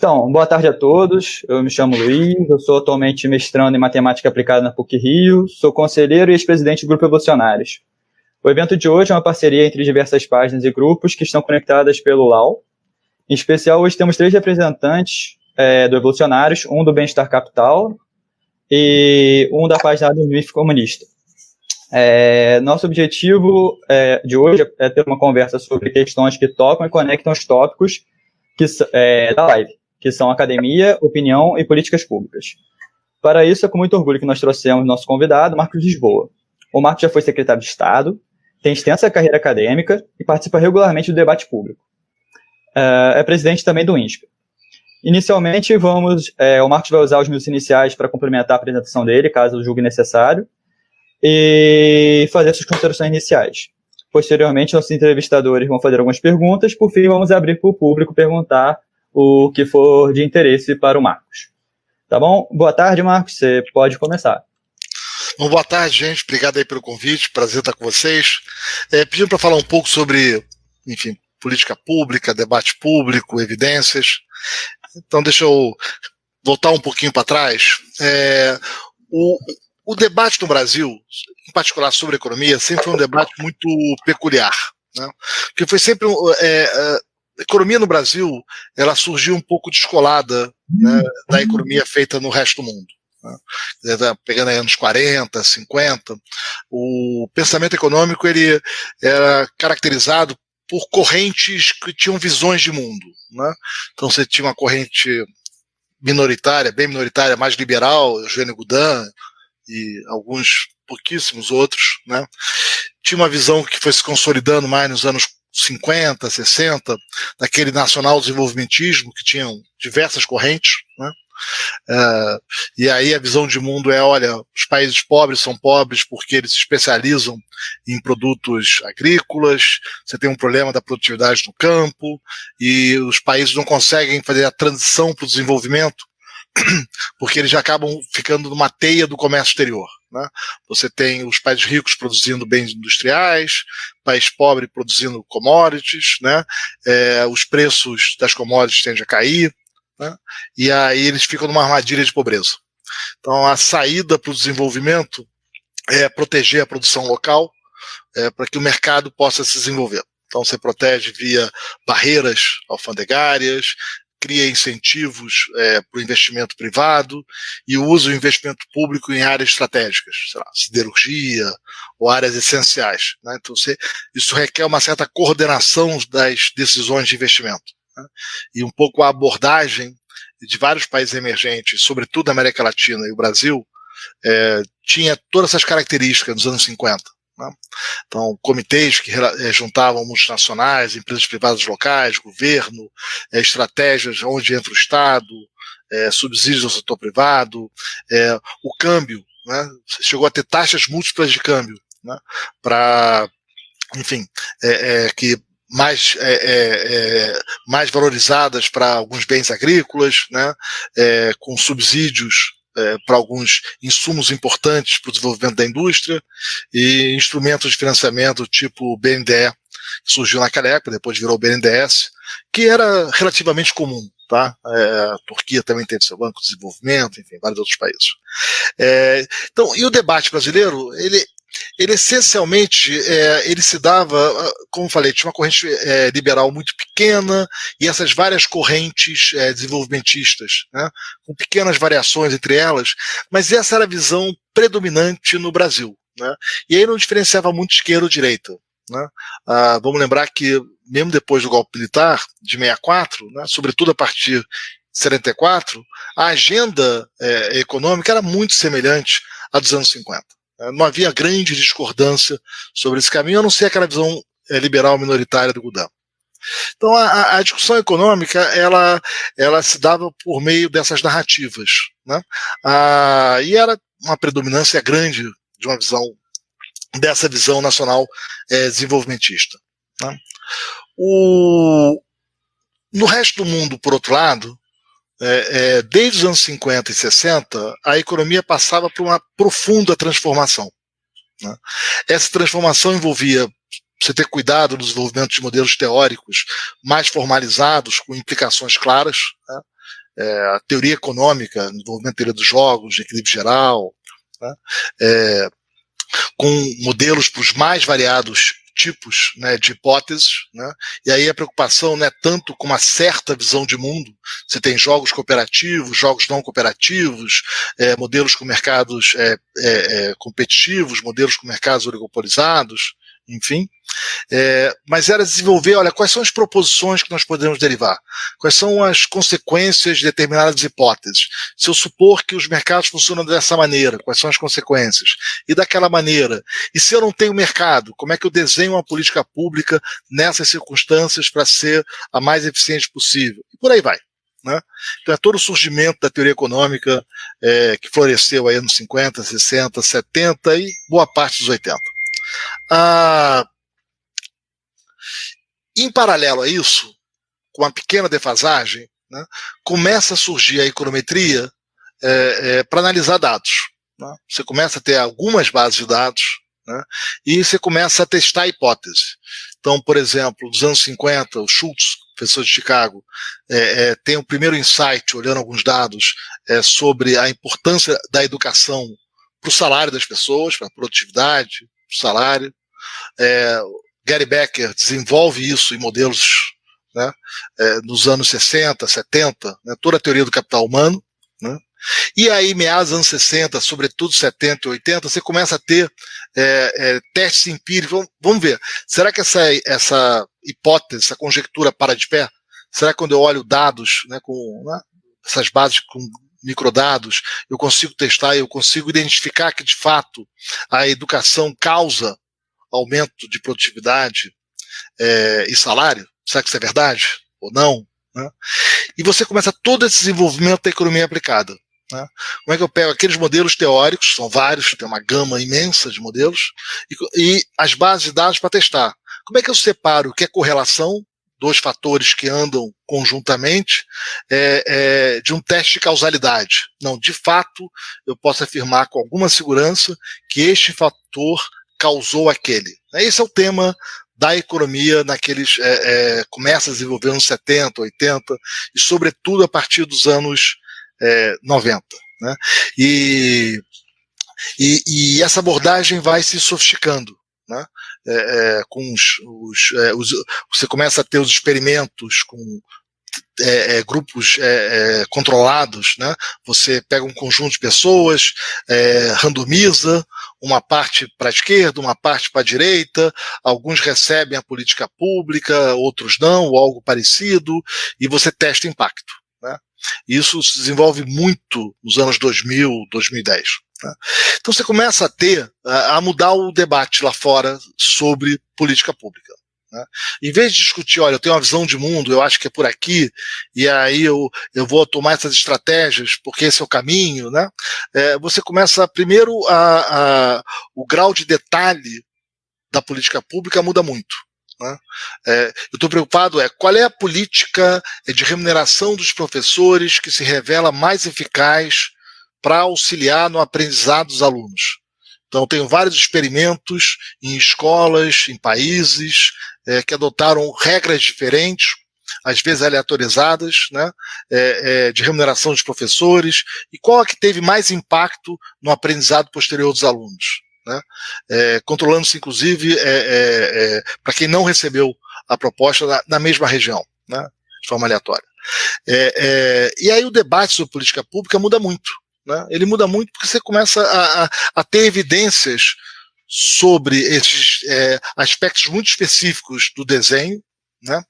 Então, boa tarde a todos. Eu me chamo Luiz, eu sou atualmente mestrando em Matemática Aplicada na PUC-Rio, sou conselheiro e ex-presidente do Grupo Evolucionários. O evento de hoje é uma parceria entre diversas páginas e grupos que estão conectadas pelo LAU. Em especial, hoje temos 3 representantes do Evolucionários, um do Bem-Estar Capital e um da página do MIF Comunista. Nosso objetivo de hoje é ter uma conversa sobre questões que tocam e conectam os tópicos da live, que são academia, opinião e políticas públicas. Para isso, é com muito orgulho que nós trouxemos nosso convidado, Marcos Lisboa. O Marcos já foi secretário de Estado, tem extensa carreira acadêmica e participa regularmente do debate público. É presidente também do INSPER. Inicialmente, o Marcos vai usar os minutos iniciais para complementar a apresentação dele, caso julgue necessário, e fazer suas considerações iniciais. Posteriormente, nossos entrevistadores vão fazer algumas perguntas. Por fim, vamos abrir para o público perguntar o que for de interesse para o Marcos. Tá bom? Boa tarde, Marcos. Você pode começar. Bom, boa tarde, gente. Obrigado aí pelo convite. Prazer estar com vocês. Pedindo para falar um pouco sobre, enfim, política pública, debate público, evidências. Então, deixa eu voltar um pouquinho para trás. O debate no Brasil, em particular sobre economia, sempre foi um debate muito peculiar, né? Porque foi sempre a economia no Brasil, ela surgiu um pouco descolada, né, da economia feita no resto do mundo, né? Pegando aí anos 40, 50, o pensamento econômico ele era caracterizado por correntes que tinham visões de mundo, né? Então você tinha uma corrente minoritária, bem minoritária, mais liberal, Eugênio Goudin, e alguns pouquíssimos outros, né? Tinha uma visão que foi se consolidando mais nos anos 50, 60, daquele nacional desenvolvimentismo que tinham diversas correntes, né? E aí a visão de mundo olha, os países pobres são pobres porque eles se especializam em produtos agrícolas, você tem um problema da produtividade no campo, e os países não conseguem fazer a transição para o desenvolvimento porque eles já acabam ficando numa teia do comércio exterior, né? Você tem os países ricos produzindo bens industriais, país pobre produzindo commodities, né? Os preços das commodities tendem a cair, né? E aí eles ficam numa armadilha de pobreza. Então a saída para o desenvolvimento é proteger a produção local, para que o mercado possa se desenvolver. Então você protege via barreiras alfandegárias, cria incentivos para o investimento privado e usa o investimento público em áreas estratégicas, sei lá, siderurgia ou áreas essenciais, né? Então isso requer uma certa coordenação das decisões de investimento, né? E um pouco a abordagem de vários países emergentes, sobretudo a América Latina e o Brasil, tinha todas essas características nos anos 50. Né? Então, comitês que juntavam multinacionais, empresas privadas locais, governo, estratégias onde entra o Estado, subsídios ao setor privado, o câmbio, né? Você chegou a ter taxas múltiplas de câmbio, né? Para, enfim, que mais valorizadas para alguns bens agrícolas, né? Com subsídios para alguns insumos importantes para o desenvolvimento da indústria, e instrumentos de financiamento tipo o BNDE, que surgiu naquela época, depois virou o BNDES, que era relativamente comum, tá? A Turquia também teve seu Banco de Desenvolvimento, enfim, vários outros países. Então, e o debate brasileiro, ele essencialmente, ele se dava, como falei, tinha uma corrente liberal muito pequena, e essas várias correntes desenvolvimentistas, né, com pequenas variações entre elas, mas essa era a visão predominante no Brasil, né, e aí não diferenciava muito esquerda ou direita, né. Vamos lembrar que, mesmo depois do golpe militar, de 64, né, sobretudo a partir de 74, a agenda econômica era muito semelhante à dos anos 50. Não havia grande discordância sobre esse caminho, a não ser aquela visão liberal minoritária do Goudin. Então a discussão econômica ela se dava por meio dessas narrativas, né? E era uma predominância grande de uma visão, dessa visão nacional desenvolvimentista, né? No resto do mundo, por outro lado, desde os anos 50 e 60, a economia passava por uma profunda transformação, né? Essa transformação envolvia você ter cuidado no desenvolvimento de modelos teóricos mais formalizados, com implicações claras, né? a teoria econômica, desenvolvimento da teoria dos jogos, de equilíbrio geral, né, com modelos para os mais variados tipos, né, de hipóteses, né, e aí a preocupação não é tanto com uma certa visão de mundo. Você tem jogos cooperativos, jogos não cooperativos, modelos com mercados competitivos, modelos com mercados oligopolizados, enfim. Mas era desenvolver, olha, quais são as proposições que nós podemos derivar? Quais são as consequências de determinadas hipóteses? Se eu supor que os mercados funcionam dessa maneira, quais são as consequências? E daquela maneira. E se eu não tenho mercado, como é que eu desenho uma política pública nessas circunstâncias para ser a mais eficiente possível? E por aí vai. Né? Então é todo o surgimento da teoria econômica que floresceu aí nos 50, 60, 70 e boa parte dos 80. Em paralelo a isso, com uma pequena defasagem, né, começa a surgir a econometria para analisar dados. Né? Você começa a ter algumas bases de dados, né, e você começa a testar a hipótese. Então, por exemplo, nos anos 50, o Schultz, professor de Chicago, tem o primeiro insight, olhando alguns dados, sobre a importância da educação para o salário das pessoas, para a produtividade, para o salário. Gary Becker desenvolve isso em modelos, né, nos anos 60, 70, né, toda a teoria do capital humano. Né, e aí, meados dos anos 60, sobretudo 70 e 80, você começa a ter testes empíricos. Vamos ver, será que essa hipótese, essa conjectura para de pé? Será que quando eu olho dados, né, essas bases com microdados, eu consigo testar, eu consigo identificar que, de fato, a educação causa aumento de produtividade e salário? Será que isso é verdade ou não? Né? E você começa todo esse desenvolvimento da economia aplicada. Né? Como é que eu pego aqueles modelos teóricos, são vários, tem uma gama imensa de modelos, e as bases de dados para testar. Como é que eu separo o que é correlação, dois fatores que andam conjuntamente, de um teste de causalidade? Não, de fato, eu posso afirmar com alguma segurança que este fator causou aquele. Esse é o tema da economia naqueles começa a desenvolver nos 70, 80 e sobretudo a partir dos anos 90. Né? E essa abordagem vai se sofisticando. Né? Você começa a ter os experimentos com grupos controlados, né? Você pega um conjunto de pessoas, randomiza uma parte para a esquerda, uma parte para a direita, alguns recebem a política pública, outros não, ou algo parecido, e você testa impacto. Né? Isso se desenvolve muito nos anos 2000, 2010. Né? Então você começa a mudar o debate lá fora sobre política pública. Né? Em vez de discutir, olha, eu tenho uma visão de mundo, eu acho que é por aqui, e aí eu vou tomar essas estratégias porque esse é o caminho, né? Você começa, primeiro, o grau de detalhe da política pública muda muito. Né? Eu estou preocupado, qual é a política de remuneração dos professores que se revela mais eficaz para auxiliar no aprendizado dos alunos. Então, tenho vários experimentos em escolas, em países, que adotaram regras diferentes, às vezes aleatorizadas, né, de remuneração dos professores, e qual é que teve mais impacto no aprendizado posterior dos alunos. Né, controlando-se, inclusive, para quem não recebeu a proposta na mesma região, né, de forma aleatória. E aí o debate sobre política pública muda muito. Né? Ele muda muito porque você começa a ter evidências sobre esses aspectos muito específicos do desenho, né?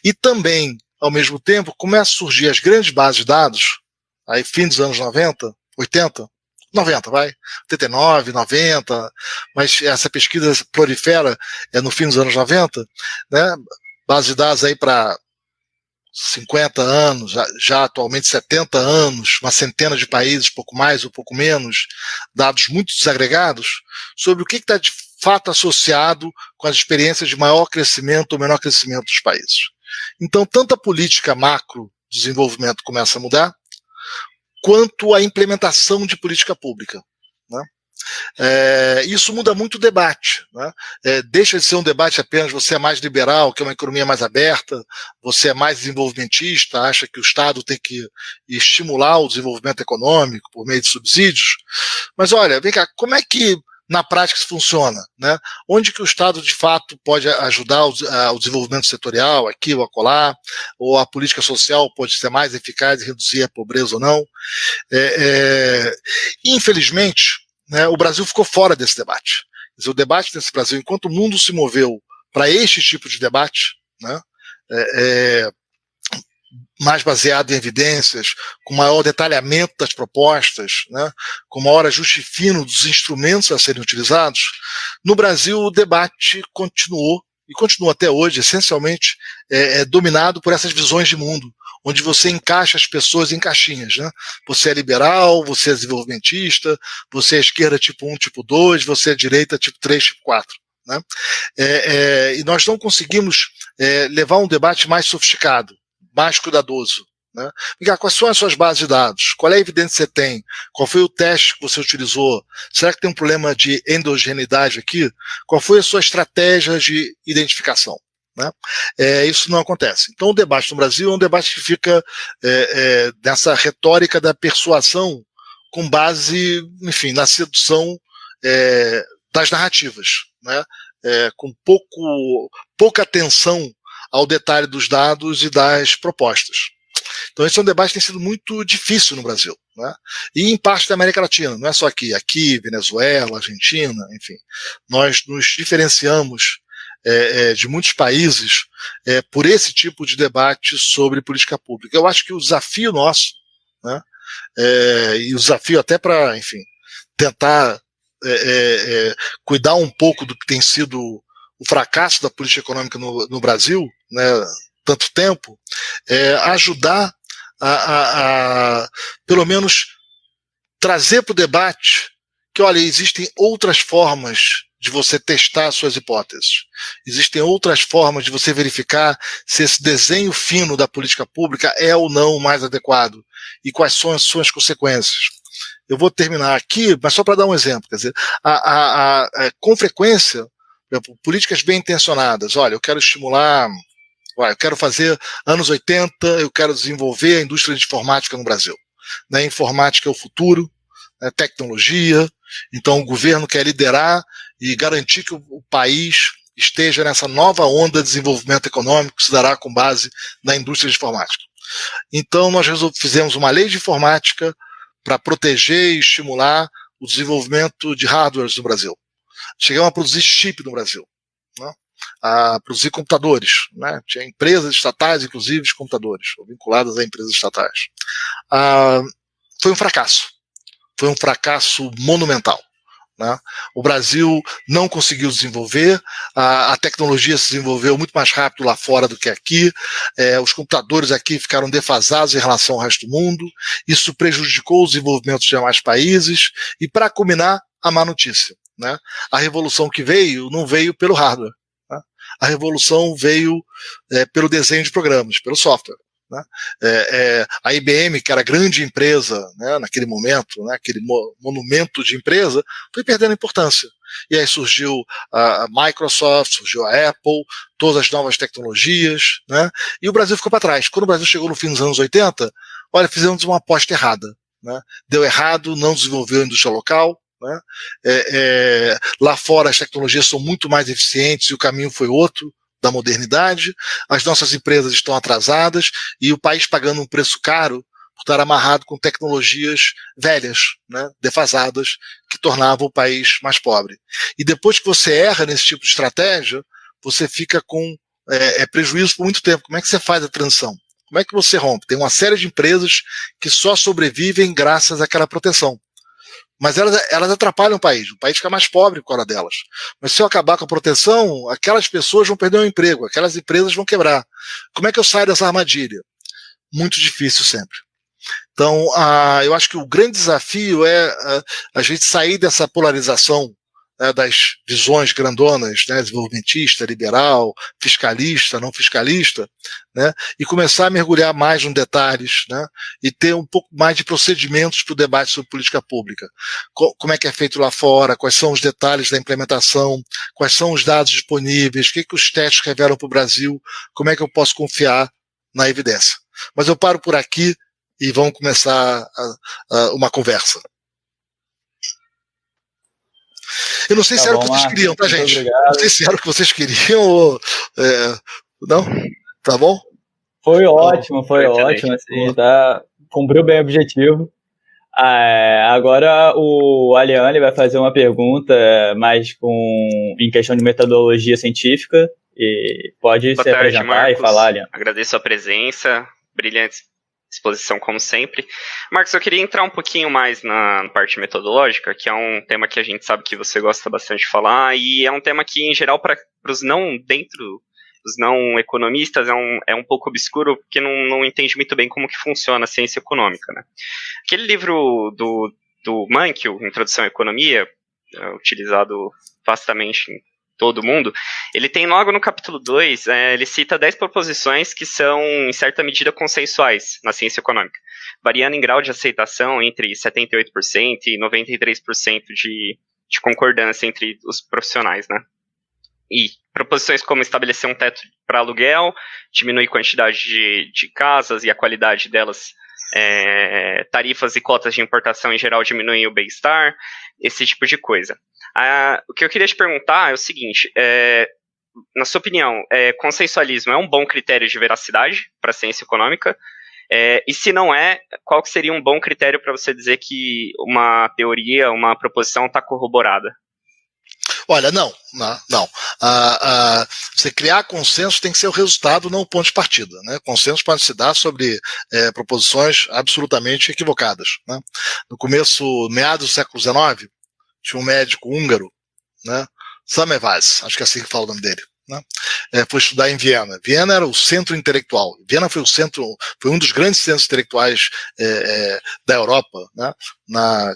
E também, ao mesmo tempo, começam a surgir as grandes bases de dados, aí fim dos anos 90, 80, 90, vai, 89, 90, mas essa pesquisa prolifera no fim dos anos 90, né? Base de dados aí para 50 anos, já atualmente 70 anos, uma centena de países, pouco mais ou pouco menos, dados muito desagregados, sobre o que está de fato associado com as experiências de maior crescimento ou menor crescimento dos países. Então, tanto a política macro de desenvolvimento começa a mudar, quanto a implementação de política pública. Né? Isso muda muito o debate, né? Deixa de ser um debate apenas você é mais liberal, que é uma economia mais aberta, você é mais desenvolvimentista, acha que o Estado tem que estimular o desenvolvimento econômico por meio de subsídios. Mas olha, vem cá, como é que na prática isso funciona, né? Onde que o Estado de fato pode ajudar o desenvolvimento setorial, aqui ou acolá, ou a política social pode ser mais eficaz e reduzir a pobreza ou não? Infelizmente, né, o Brasil ficou fora desse debate. Quer dizer, o debate nesse Brasil, enquanto o mundo se moveu para este tipo de debate, né, mais baseado em evidências, com maior detalhamento das propostas, né, com maior ajuste fino dos instrumentos a serem utilizados, no Brasil o debate continuou, e continua até hoje, essencialmente dominado por essas visões de mundo, onde você encaixa as pessoas em caixinhas, né? Você é liberal, você é desenvolvimentista, você é esquerda tipo 1, tipo 2, você é direita tipo 3, tipo 4. Né? E nós não conseguimos levar um debate mais sofisticado, mais cuidadoso. Né? Quais são as suas bases de dados? Qual é a evidência que você tem? Qual foi o teste que você utilizou? Será que tem um problema de endogeneidade aqui? Qual foi a sua estratégia de identificação? Né? Isso não acontece. Então o debate no Brasil é um debate que fica nessa retórica da persuasão com base, enfim, na sedução das narrativas, né? Com pouca atenção ao detalhe dos dados e das propostas. Então esse é um debate que tem sido muito difícil no Brasil, né? E em parte da América Latina, não é só aqui, Venezuela, Argentina, enfim. Nós nos diferenciamos de muitos países por esse tipo de debate sobre política pública. Eu acho que o desafio nosso, né, e o desafio até para, enfim, tentar cuidar um pouco do que tem sido o fracasso da política econômica no Brasil, né, tanto tempo, ajudar a pelo menos trazer para o debate que, olha, existem outras formas de você testar suas hipóteses. Existem outras formas de você verificar se esse desenho fino da política pública é ou não o mais adequado e quais são as suas consequências. Eu vou terminar aqui, mas só para dar um exemplo. Quer dizer, com frequência, políticas bem intencionadas. Olha, eu quero estimular, eu quero fazer anos 80, eu quero desenvolver a indústria de informática no Brasil. Né? Informática é o futuro, tecnologia, então o governo quer liderar e garantir que o país esteja nessa nova onda de desenvolvimento econômico que se dará com base na indústria de informática. Então nós fizemos uma lei de informática para proteger e estimular o desenvolvimento de hardwares no Brasil. Chegamos a produzir chip no Brasil, né? A produzir computadores, né? Tinha empresas estatais, inclusive, de computadores, vinculadas a empresas estatais. Foi um fracasso monumental. Né? O Brasil não conseguiu desenvolver, a tecnologia se desenvolveu muito mais rápido lá fora do que aqui, os computadores aqui ficaram defasados em relação ao resto do mundo, isso prejudicou o desenvolvimento de demais países, e para culminar, a má notícia. Né? A revolução que veio não veio pelo hardware, né? A revolução veio pelo desenho de programas, pelo software. Né? A IBM, que era grande empresa, né, naquele momento, né, aquele monumento de empresa, foi perdendo importância. E aí surgiu a Microsoft, surgiu a Apple, todas as novas tecnologias, né, e o Brasil ficou para trás. Quando o Brasil chegou no fim dos anos 80, olha, fizemos uma aposta errada. Né? Deu errado, não desenvolveu a indústria local. Né? Lá fora as tecnologias são muito mais eficientes e o caminho foi outro, da modernidade, as nossas empresas estão atrasadas e o país pagando um preço caro por estar amarrado com tecnologias velhas, né, defasadas, que tornavam o país mais pobre. E depois que você erra nesse tipo de estratégia, você fica com prejuízo por muito tempo. Como é que você faz a transição? Como é que você rompe? Tem uma série de empresas que só sobrevivem graças àquela proteção. Mas elas atrapalham o país fica mais pobre por causa delas. Mas se eu acabar com a proteção, aquelas pessoas vão perder o emprego, aquelas empresas vão quebrar. Como é que eu saio dessa armadilha? Muito difícil sempre. Então, eu acho que o grande desafio é a gente sair dessa polarização das visões grandonas, né, desenvolvimentista, liberal, fiscalista, não fiscalista, né, e começar a mergulhar mais nos detalhes, né, e ter um pouco mais de procedimentos para o debate sobre política pública. Como é que é feito lá fora, quais são os detalhes da implementação, quais são os dados disponíveis, o que os testes revelam para o Brasil, como é que eu posso confiar na evidência. Mas eu paro por aqui e vamos começar uma conversa. Eu não sei se era o que vocês queriam, tá, gente? Não sei se era o que vocês queriam ou... não? Tá bom? Foi ótimo, assim, tá, cumpriu bem o objetivo. Agora o Aliane vai fazer uma pergunta mais em questão de metodologia científica, e pode se apresentar, Marcos, e falar, Aliane. Agradeço a presença, brilhante exposição como sempre. Marcos, eu queria entrar um pouquinho mais na parte metodológica, que é um tema que a gente sabe que você gosta bastante de falar, e é um tema que, em geral, para os não economistas, é um pouco obscuro, porque não entende muito bem como que funciona a ciência econômica, né? Aquele livro do Mankiw, Introdução à Economia, utilizado vastamente em todo mundo, ele tem logo no capítulo 2, ele cita 10 proposições que são, em certa medida, consensuais na ciência econômica, variando em grau de aceitação entre 78% e 93% de concordância entre os profissionais, né? E proposições como estabelecer um teto para aluguel, diminuir a quantidade de casas e a qualidade delas, tarifas e cotas de importação em geral diminuem o bem-estar, esse tipo de coisa. O que eu queria te perguntar é o seguinte, na sua opinião, consensualismo é um bom critério de veracidade para a ciência econômica? E se não é, qual que seria um bom critério para você dizer que uma teoria, uma proposição está corroborada? Olha, não. Você criar consenso tem que ser o resultado, não o ponto de partida, né? Consenso pode se dar sobre proposições absolutamente equivocadas, né? No começo, meados do século XIX, tinha um médico húngaro, né? Semmelweis, acho que é assim que fala o nome dele, né? Foi estudar em Viena. Viena era o centro intelectual. Viena foi foi um dos grandes centros intelectuais da Europa, né? Na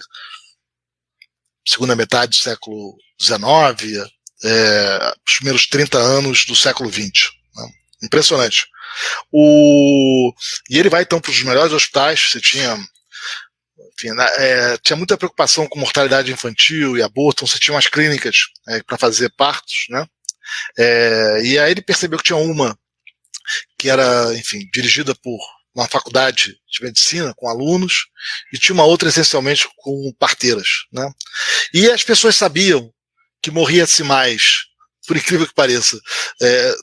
segunda metade do século XIX, os primeiros 30 anos do século XX. Né? Impressionante. E ele vai então para os melhores hospitais. Você tinha, enfim, tinha muita preocupação com mortalidade infantil e aborto, então você tinha umas clínicas para fazer partos, né? E aí ele percebeu que tinha uma que era, enfim, dirigida por uma faculdade de medicina com alunos, e tinha uma outra essencialmente com parteiras, né? E as pessoas sabiam que morria-se mais, por incrível que pareça,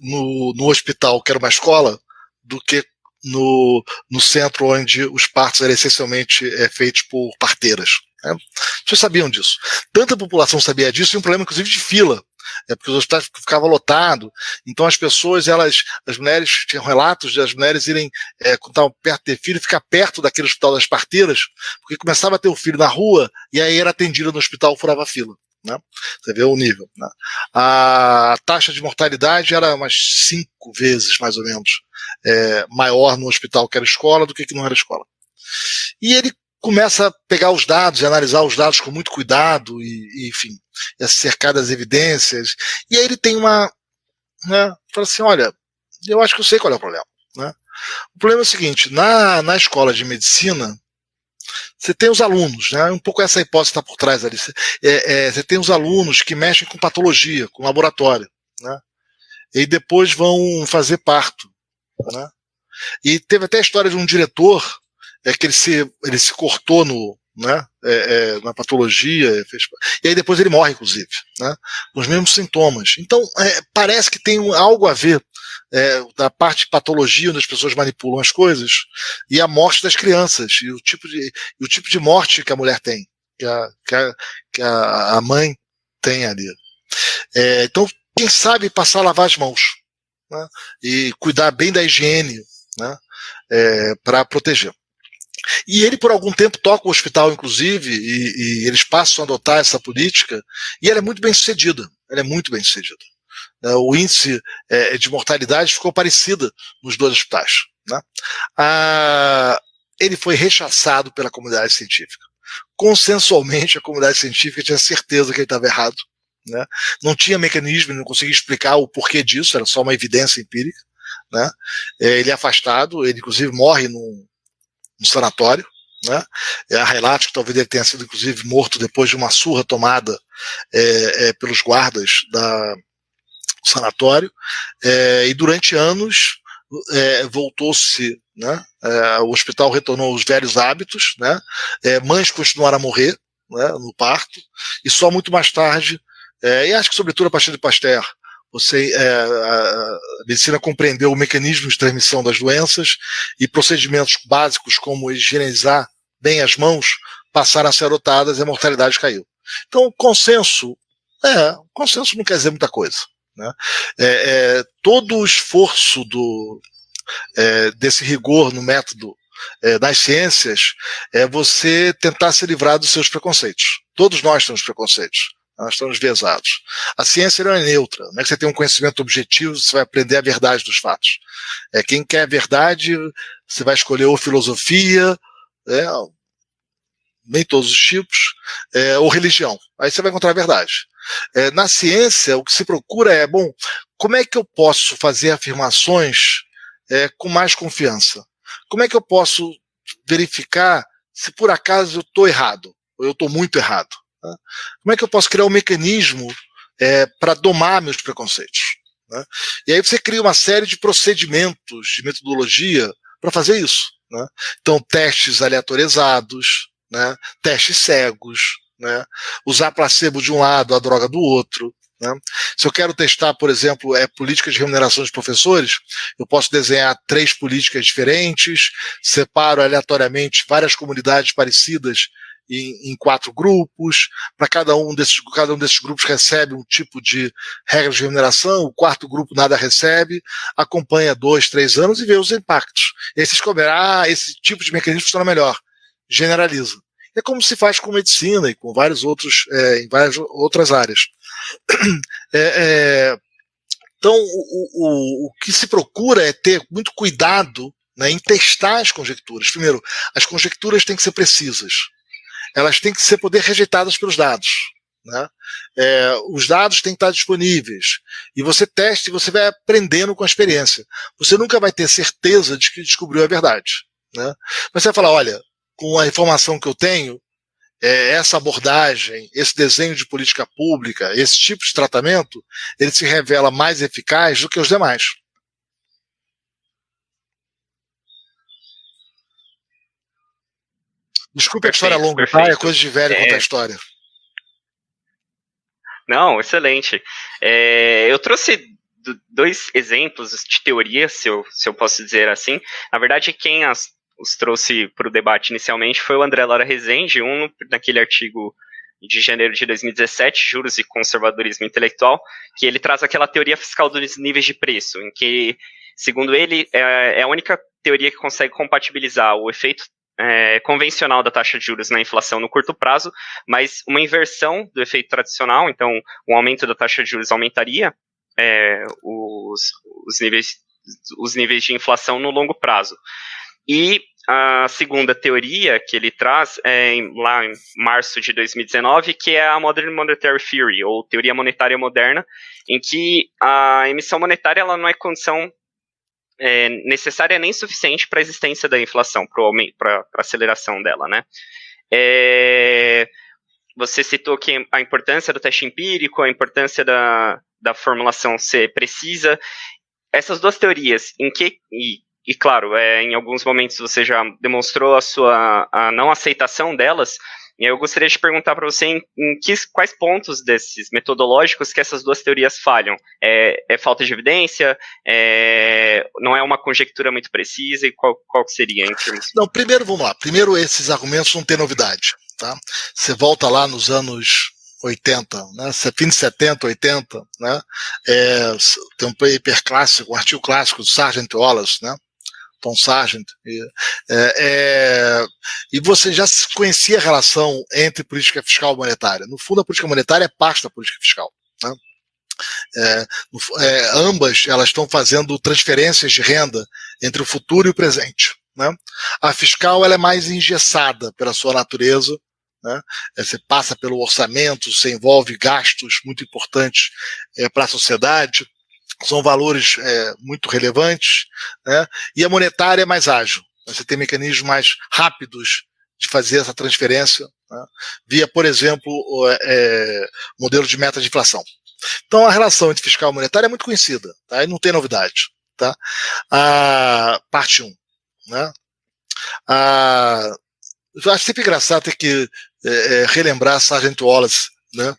no hospital, que era uma escola, do que no centro onde os partos eram essencialmente feitos por parteiras. Né? As pessoas sabiam disso. Tanta população sabia disso, e um problema inclusive de fila, porque os hospitais ficavam lotados, então as pessoas, as mulheres, tinham relatos de as mulheres irem, quando estavam perto de ter filho, ficar perto daquele hospital das parteiras, porque começava a ter o filho na rua, e aí era atendida no hospital, furava a fila. Né? Você vê o nível. Né? A taxa de mortalidade era umas 5 vezes, mais ou menos, maior no hospital que era escola do que não era escola. E ele começa a pegar os dados e analisar os dados com muito cuidado e enfim, e a cercar das evidências. E aí ele tem né, fala assim, olha, eu acho que eu sei qual é o problema. Né? O problema é o seguinte, na escola de medicina, você tem os alunos, né? Um pouco essa hipótese está por trás ali. Você tem os alunos que mexem com patologia, com laboratório, né? E depois vão fazer parto, né? E teve até a história de um diretor que ele se cortou né? Na patologia, e aí depois ele morre, inclusive, né? Com os mesmos sintomas. Então, parece que tem algo a ver da parte de patologia, onde as pessoas manipulam as coisas, e a morte das crianças, e o tipo de morte que a mulher tem, que a mãe tem ali. Então, quem sabe passar a lavar as mãos, né? E cuidar bem da higiene, né? Para proteger. E ele, por algum tempo, toca o hospital, inclusive, e eles passam a adotar essa política, e ela é muito bem sucedida. O índice de mortalidade ficou parecida nos dois hospitais. Né? Ele foi rechaçado pela comunidade científica. Consensualmente, a comunidade científica tinha certeza que ele estava errado. né? Não tinha mecanismo, não conseguia explicar o porquê disso, era só uma evidência empírica, né? Ele é afastado, ele inclusive morre num sanatório, né? Há relatos que talvez ele tenha sido inclusive morto depois de uma surra tomada pelos guardas do sanatório, e durante anos voltou-se, né? O hospital retornou aos velhos hábitos, né? Mães continuaram a morrer, né, no parto, e só muito mais tarde, e acho que sobretudo a partir de Pasteur, a medicina compreendeu o mecanismo de transmissão das doenças e procedimentos básicos como higienizar bem as mãos passaram a ser adotadas e a mortalidade caiu. Então, consenso não quer dizer muita coisa, né? Todo o esforço desse rigor no método das ciências é você tentar se livrar dos seus preconceitos. Todos nós temos preconceitos. Nós estamos viesados. A ciência não é neutra. Não é que você tem um conhecimento objetivo, você vai aprender a verdade dos fatos. Quem quer a verdade, você vai escolher ou filosofia, nem todos os tipos, ou religião. Aí você vai encontrar a verdade. Na ciência, o que se procura como é que eu posso fazer afirmações com mais confiança? Como é que eu posso verificar se por acaso eu estou errado, ou eu estou muito errado? Né? Como é que eu posso criar um mecanismo para domar meus preconceitos? Né? E aí você cria uma série de procedimentos, de metodologia para fazer isso. Né? Então, testes aleatorizados, né? Testes cegos, né? Usar placebo de um lado, a droga do outro. Né? Se eu quero testar, por exemplo, política de remuneração de professores, eu posso desenhar 3 políticas diferentes, separo aleatoriamente várias comunidades parecidas em 4 grupos, para cada um desses grupos recebe um tipo de regra de remuneração, o 4º grupo nada recebe, acompanha 2, 3 anos e vê os impactos. E aí vocês descobrem, esse tipo de mecanismo funciona melhor, generaliza. É como se faz com medicina e com vários outros, em várias outras áreas. Então, o que se procura é ter muito cuidado, né, em testar as conjecturas. Primeiro, as conjecturas têm que ser precisas. Elas têm que poder rejeitadas pelos dados. Né? Os dados têm que estar disponíveis. E você testa e você vai aprendendo com a experiência. Você nunca vai ter certeza de que descobriu a verdade. Né? Mas você vai falar, olha, com a informação que eu tenho, essa abordagem, esse desenho de política pública, esse tipo de tratamento, ele se revela mais eficaz do que os demais. Desculpe a história longa, tá? É coisa de velho contar a história. Não, excelente. Eu trouxe 2 exemplos de teoria, se eu posso dizer assim. Na verdade, quem os trouxe para o debate inicialmente foi o André Lara Rezende, naquele artigo de janeiro de 2017, Juros e Conservadorismo Intelectual, que ele traz aquela teoria fiscal dos níveis de preço, em que, segundo ele, é a única teoria que consegue compatibilizar o efeito convencional da taxa de juros na inflação no curto prazo, mas uma inversão do efeito tradicional, então o aumento da taxa de juros aumentaria os níveis de inflação no longo prazo. E a segunda teoria que ele traz lá em março de 2019, que é a Modern Monetary Theory, ou teoria monetária moderna, em que a emissão monetária ela não é condição necessária nem suficiente para a existência da inflação, para a aceleração dela, né? Você citou que a importância do teste empírico, a importância da formulação ser precisa. Essas 2 teorias, e claro, em alguns momentos você já demonstrou a não aceitação delas, e eu gostaria de perguntar para você quais pontos desses metodológicos que essas 2 teorias falham. É falta de evidência? Não é uma conjectura muito precisa? E qual que seria em termos? Não, primeiro, vamos lá. Primeiro, esses argumentos não têm novidade. Tá? Você volta lá nos anos 80, né? Fim de 70, 80, né? Tem um paper clássico, um artigo clássico do Sargent Wallace, né? Tom Sargent, e você já conhecia a relação entre política fiscal e monetária. No fundo, a política monetária é parte da política fiscal. Né? Ambas elas estão fazendo transferências de renda entre o futuro e o presente. Né? A fiscal ela é mais engessada pela sua natureza, né? Você passa pelo orçamento, você envolve gastos muito importantes para a sociedade, são valores muito relevantes, né? E a monetária é mais ágil, você tem mecanismos mais rápidos de fazer essa transferência, né? Via, por exemplo, modelo de meta de inflação. Então, a relação entre fiscal e monetária é muito conhecida, tá? E não tem novidade. Tá? Parte 1. Né? Eu acho sempre engraçado ter que relembrar Sargent Wallace. Né?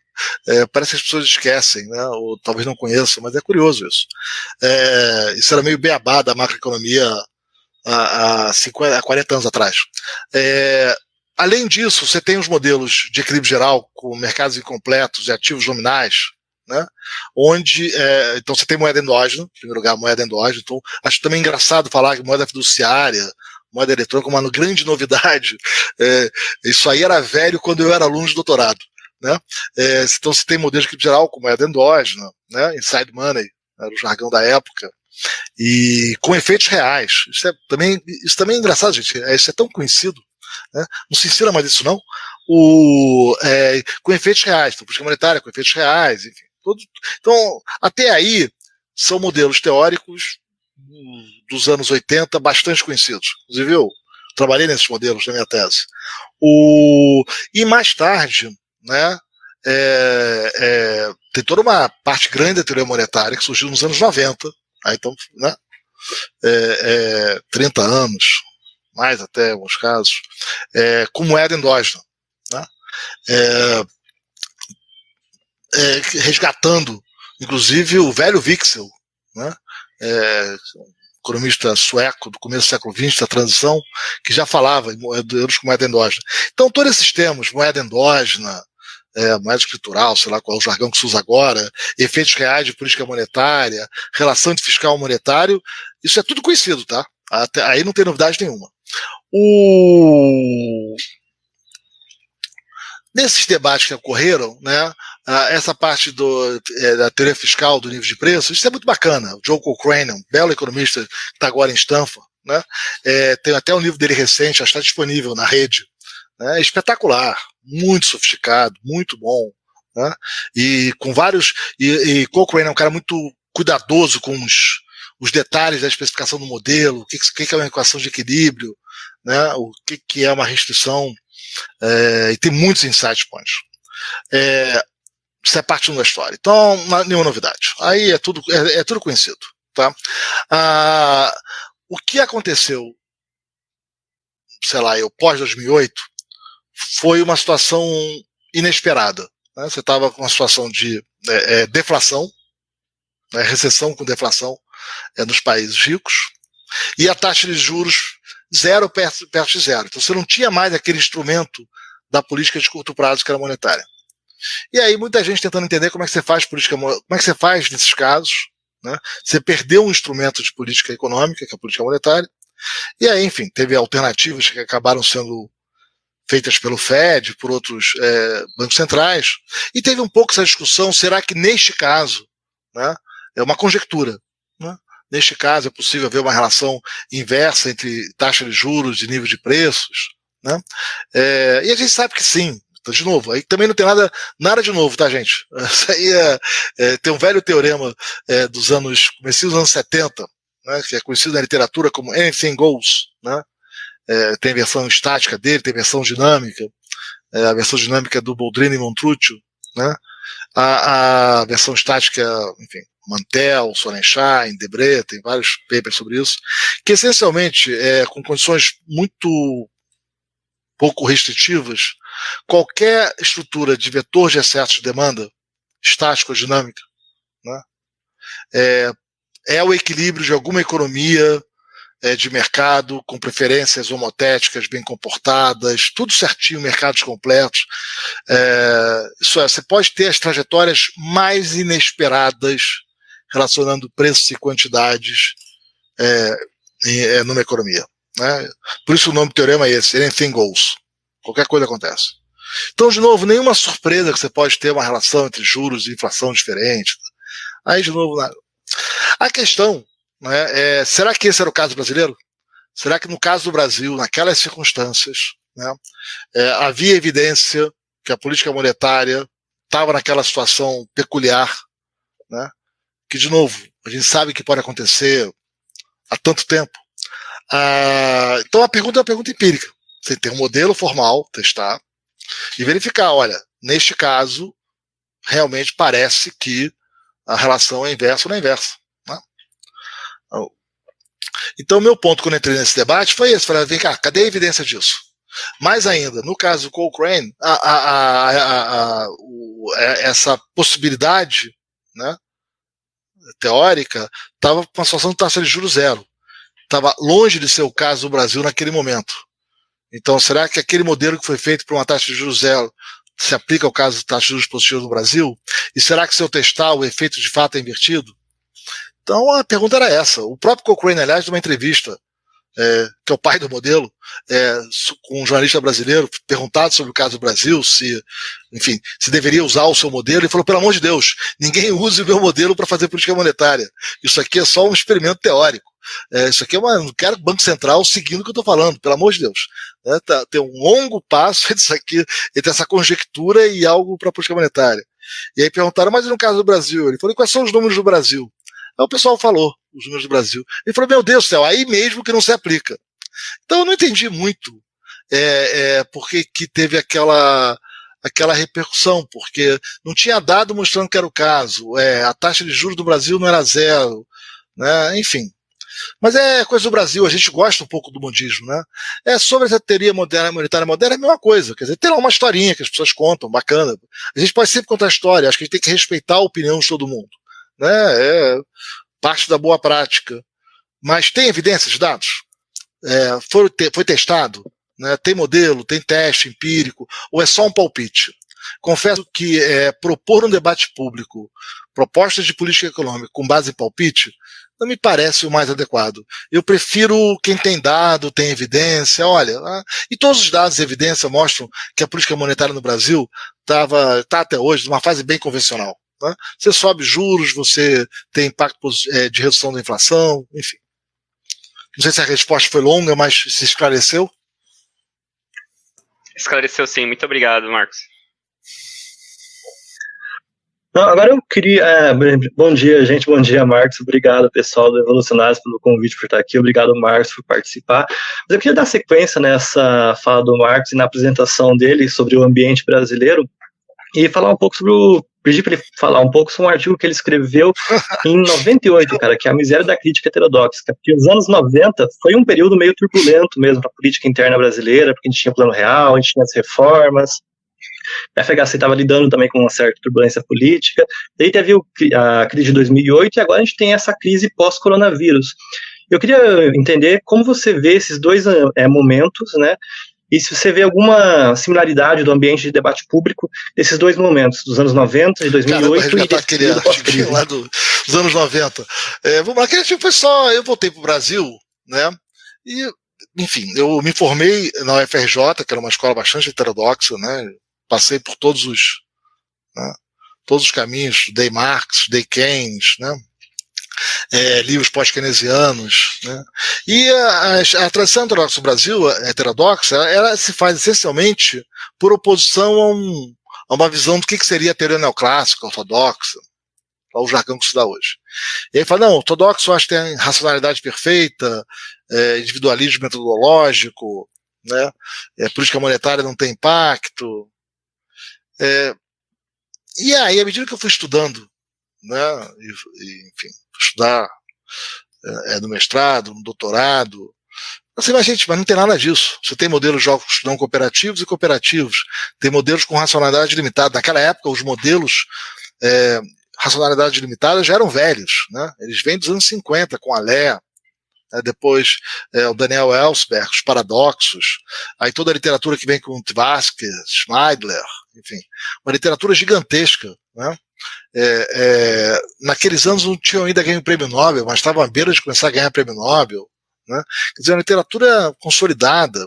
Parece que as pessoas esquecem, né? Ou talvez não conheçam, mas é curioso isso. Isso era meio beabá da macroeconomia há 40 anos atrás. Além disso, você tem os modelos de equilíbrio geral com mercados incompletos e ativos nominais, né? Onde, então você tem moeda endógena, em primeiro lugar, moeda endógena. Então, acho também engraçado falar que moeda fiduciária, moeda eletrônica, uma grande novidade. Isso aí era velho quando eu era aluno de doutorado, né? Então você tem modelo de equilíbrio geral com moeda endógena, né? Inside money, era o jargão da época, e com efeitos reais. Isso também é engraçado, gente. Isso é tão conhecido, né? Não se ensina mais isso, não. Com efeitos reais, então, política monetária com efeitos reais, enfim. Então, até aí, são modelos teóricos dos anos 80 bastante conhecidos. Inclusive, eu trabalhei nesses modelos na minha tese. E mais tarde, né, tem toda uma parte grande da teoria monetária que surgiu nos anos 90. Então, né, 30 anos, mais até em alguns casos, com moeda endógena. Né, resgatando, inclusive, o velho Wicksell, né? Economista sueco do começo do século XX, da transição, que já falava em euros com moeda endógena. Então, todos esses termos, moeda endógena, moeda escritural, sei lá qual é o jargão que se usa agora, efeitos reais de política monetária, relação entre fiscal e monetário, isso é tudo conhecido, tá? Até aí não tem novidade nenhuma. Nesses debates que ocorreram, né, essa parte da teoria fiscal do nível de preço, isso é muito bacana. O Joe Cochrane, um belo economista que está agora em Stanford, né, tem até um livro dele recente, acho que está disponível na rede, né, espetacular, muito sofisticado, muito bom, né, e com vários. E Cochrane é um cara muito cuidadoso com os detalhes da especificação do modelo, o que é uma equação de equilíbrio, né, o que é uma restrição. E tem muitos insight points. Isso é parte 1 da história. Então, nenhuma novidade. Aí é tudo conhecido. Tá? O que aconteceu, sei lá, pós-2008, foi uma situação inesperada. Né? Você estava com uma situação de deflação, né? Recessão com deflação nos países ricos, e a taxa de juros zero perto de zero. Então você não tinha mais aquele instrumento da política de curto prazo que era monetária. E aí muita gente tentando entender como é que você faz como é que você faz nesses casos, né? Você perdeu um instrumento de política econômica, que é a política monetária, e aí, enfim, teve alternativas que acabaram sendo feitas pelo Fed, por outros bancos centrais, e teve um pouco essa discussão, será que neste caso, né, é uma conjectura, né? Neste caso, é possível haver uma relação inversa entre taxa de juros e nível de preços, né? E a gente sabe que sim. Então, de novo, aí também não tem nada de novo, tá, gente? Isso aí tem um velho teorema dos anos 70, né, que é conhecido na literatura como anything goes, né? Tem versão estática dele, tem versão dinâmica, a versão dinâmica do Boldrini e Montruccio, né? A versão estática, enfim, Mantel, Sonnenschein, Debré, tem vários papers sobre isso, que essencialmente, com condições muito pouco restritivas, qualquer estrutura de vetor de excesso de demanda, estática ou dinâmica, né, é o equilíbrio de alguma economia de mercado, com preferências homotéticas bem comportadas, tudo certinho, mercados completos. Isso você pode ter as trajetórias mais inesperadas relacionando preços e quantidades numa economia. Né? Por isso o nome do teorema é esse, anything goes. Qualquer coisa acontece. Então, de novo, nenhuma surpresa que você pode ter uma relação entre juros e inflação diferente. Aí, de novo, nada. A questão, né, será que esse era o caso brasileiro? Será que no caso do Brasil, naquelas circunstâncias, né? Havia evidência que a política monetária estava naquela situação peculiar, né? Que, de novo, a gente sabe que pode acontecer há tanto tempo. Então a pergunta é uma pergunta empírica. Você tem um modelo formal, testar, e verificar, olha, neste caso, realmente parece que a relação é inversa ou não é inversa. Né? Então, meu ponto quando eu entrei nesse debate foi esse. Falei, vem cá, cadê a evidência disso? Mais ainda, no caso do Cochrane, essa possibilidade, né, teórica estava com uma situação de taxa de juros zero. Estava longe de ser o caso do Brasil naquele momento. Então, será que aquele modelo que foi feito para uma taxa de juros zero se aplica ao caso de taxa de juros positiva no Brasil? E será que se eu testar o efeito de fato é invertido? Então, a pergunta era essa. O próprio Cochrane, aliás, numa entrevista, que é o pai do modelo, com um jornalista brasileiro, perguntado sobre o caso do Brasil, se deveria usar o seu modelo, ele falou, pelo amor de Deus, ninguém use o meu modelo para fazer política monetária. Isso aqui é só um experimento teórico. Isso aqui não quero Banco Central seguindo o que eu estou falando, pelo amor de Deus. Tem um longo passo entre essa conjectura e algo para a política monetária. E aí perguntaram, mas no caso do Brasil? Ele falou, quais são os números do Brasil? Aí o pessoal falou os números do Brasil. Ele falou, meu Deus do céu, aí mesmo que não se aplica. Então eu não entendi muito porque que teve aquela repercussão, porque não tinha dado mostrando que era o caso, a taxa de juros do Brasil não era zero, né? Enfim. Mas é coisa do Brasil, a gente gosta um pouco do mundismo, né? Sobre essa teoria monetária moderna é a mesma coisa, quer dizer, tem lá uma historinha que as pessoas contam, bacana. A gente pode sempre contar a história, acho que a gente tem que respeitar a opinião de todo mundo, né? É parte da boa prática. Mas tem evidências, dados? Foi testado? Né? Tem modelo, tem teste empírico, ou é só um palpite? Confesso que propor um debate público propostas de política econômica com base em palpite não me parece o mais adequado. Eu prefiro quem tem dado, tem evidência, olha, e todos os dados e evidência mostram que a política monetária no Brasil está até hoje numa fase bem convencional. Né? Você sobe juros, você tem impacto de redução da inflação, enfim. Não sei se a resposta foi longa, mas se esclareceu. Esclareceu sim, muito obrigado, Marcos. Não, agora eu queria... bom dia, gente, bom dia, Marcos, obrigado, pessoal do Evolucionários, pelo convite por estar aqui, obrigado, Marcos, por participar. Mas eu queria dar sequência nessa fala do Marcos e na apresentação dele sobre o ambiente brasileiro e falar um pouco sobre pedir para ele falar um pouco sobre um artigo que ele escreveu em 98, cara, que é a miséria da crítica heterodoxa, porque os anos 90 foi um período meio turbulento mesmo para a política interna brasileira, porque a gente tinha Plano Real, a gente tinha as reformas, a FHC estava lidando também com uma certa turbulência política, daí teve a crise de 2008 e agora a gente tem essa crise pós-coronavírus. Eu queria entender como você vê esses dois momentos, né, e se você vê alguma similaridade do ambiente de debate público desses dois momentos, dos anos 90 e 2008. Caramba, e desse aquele artigo lá dos anos 90. Vamos lá, aquele artigo foi só... Eu voltei para o Brasil, né? E, enfim, eu me formei na UFRJ, que era uma escola bastante heterodoxa, né? Passei por todos os caminhos, estudei Marx, estudei Keynes, né? Livros pós-keynesianos, né? E a tradição heterodoxa do Brasil, ela se faz essencialmente por oposição a uma visão do que seria a teoria neoclássica, ortodoxa, o jargão que se dá hoje. E aí fala, não, ortodoxo acho que tem racionalidade perfeita, individualismo metodológico, né? Política monetária não tem impacto. E aí, à medida que eu fui estudando, né, enfim, estudar no mestrado, no doutorado, assim, mas não tem nada disso. Você tem modelos de jogos não cooperativos e cooperativos, tem modelos com racionalidade limitada. Naquela época, os modelos racionalidade limitada já eram velhos, né? Eles vêm dos anos 50, com a Lé, depois o Daniel Ellsberg, os paradoxos, aí toda a literatura que vem com Tversky, Schneidler, enfim, uma literatura gigantesca, né? Naqueles anos não tinham ainda ganho o prêmio Nobel, mas estavam à beira de começar a ganhar o prêmio Nobel, né? Quer dizer, uma literatura consolidada.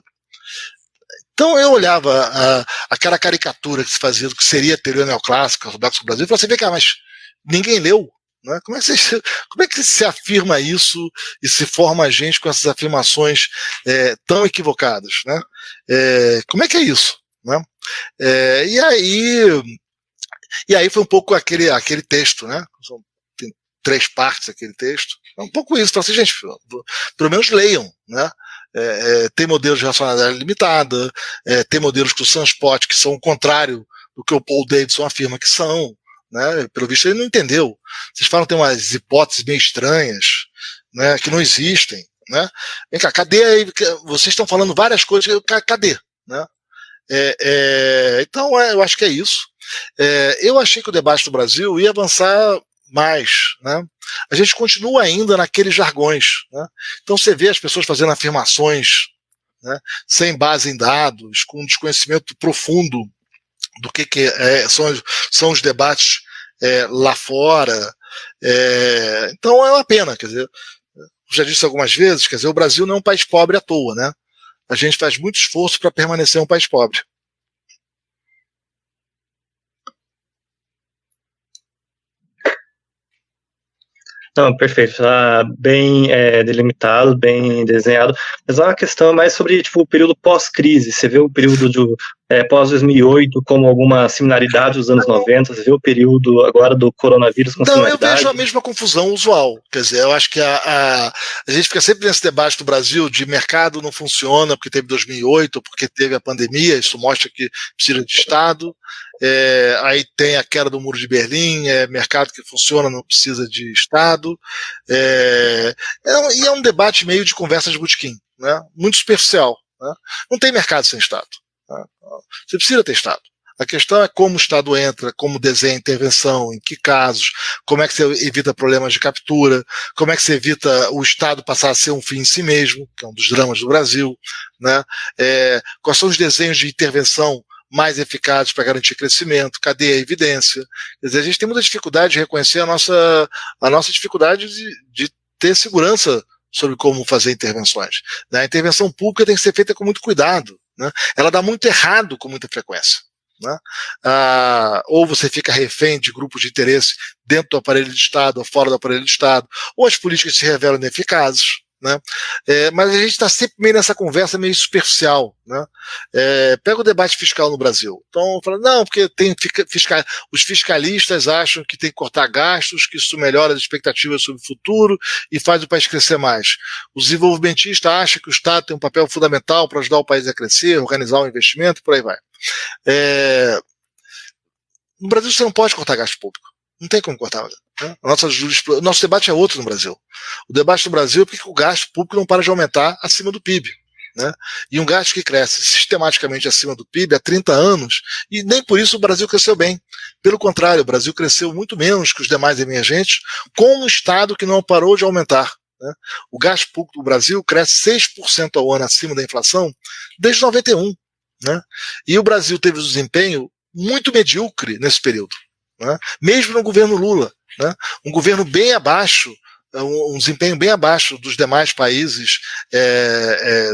Então eu olhava aquela caricatura que se fazia do que seria a teoria neoclássica ortodoxa do Brasil e falava assim, vem cá, mas ninguém leu, Né? Como é que se afirma isso e se forma a gente com essas afirmações tão equivocadas? Né? Como é que é isso? Né? E aí foi um pouco aquele texto, né? Tem 3 partes aquele texto. É um pouco isso. Então, assim, gente, pelo menos leiam, né? Tem modelos de racionalidade limitada, tem modelos do Sunspot que são o contrário do que o Paul Davidson afirma que são, né? Pelo visto ele não entendeu. Vocês falam que tem umas hipóteses meio estranhas, né? Que não existem, né? Vem cá, cadê aí? Vocês estão falando várias coisas, cadê? Né? Então eu acho que é isso. Eu achei que o debate do Brasil ia avançar mais, né? A gente continua ainda naqueles jargões, né? Então você vê as pessoas fazendo afirmações, né, sem base em dados, com um desconhecimento profundo do que são os debates lá fora. Então é uma pena, quer dizer, já disse algumas vezes, quer dizer, o Brasil não é um país pobre à toa, né? A gente faz muito esforço para permanecer um país pobre. Não, perfeito, está bem delimitado, bem desenhado, mas a questão é mais sobre tipo, o período pós-crise. Você vê o período pós-2008 como alguma similaridade dos anos 90, você vê o período agora do coronavírus com similaridade? Não, eu vejo a mesma confusão usual, quer dizer, eu acho que a gente fica sempre nesse debate do Brasil de mercado não funciona porque teve 2008, porque teve a pandemia, isso mostra que precisa de Estado. Aí tem a queda do Muro de Berlim, mercado que funciona, não precisa de Estado. E é um debate meio de conversa de botequim, né? Muito superficial. Né? Não tem mercado sem Estado. Né? Você precisa ter Estado. A questão é como o Estado entra, como desenha a intervenção, em que casos, como é que você evita problemas de captura, como é que você evita o Estado passar a ser um fim em si mesmo, que é um dos dramas do Brasil, né? Quais são os desenhos de intervenção mais eficazes para garantir crescimento, cadê a evidência? Quer dizer, a gente tem muita dificuldade de reconhecer a nossa dificuldade de ter segurança sobre como fazer intervenções. Né? A intervenção pública tem que ser feita com muito cuidado. Né? Ela dá muito errado com muita frequência. Né? Ou você fica refém de grupos de interesse dentro do aparelho de Estado ou fora do aparelho de Estado, ou as políticas se revelam ineficazes. Né? Mas a gente está sempre meio nessa conversa meio superficial. Né? Pega o debate fiscal no Brasil. Então, fala, não, porque os fiscalistas acham que tem que cortar gastos, que isso melhora as expectativas sobre o futuro e faz o país crescer mais. Os desenvolvimentistas acham que o Estado tem um papel fundamental para ajudar o país a crescer, organizar o investimento e por aí vai. No Brasil você não pode cortar gasto público. Não tem como cortar. Né? O nosso debate é outro no Brasil. O debate no Brasil é porque o gasto público não para de aumentar acima do PIB. Né? E um gasto que cresce sistematicamente acima do PIB há 30 anos, e nem por isso o Brasil cresceu bem. Pelo contrário, o Brasil cresceu muito menos que os demais emergentes, com um Estado que não parou de aumentar. Né? O gasto público do Brasil cresce 6% ao ano acima da inflação desde 91. Né? E o Brasil teve um desempenho muito medíocre nesse período. Né? Mesmo no governo Lula, né? Um governo bem abaixo, um desempenho bem abaixo dos demais países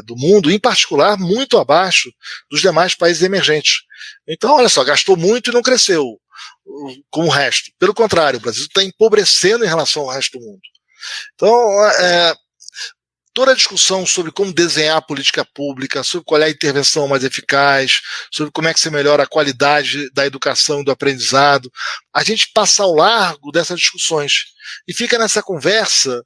do mundo, em particular muito abaixo dos demais países emergentes. Então, olha só, gastou muito e não cresceu como o resto. Pelo contrário, o Brasil está empobrecendo em relação ao resto do mundo. Então, toda a discussão sobre como desenhar a política pública, sobre qual é a intervenção mais eficaz, sobre como é que se melhora a qualidade da educação e do aprendizado, a gente passa ao largo dessas discussões e fica nessa conversa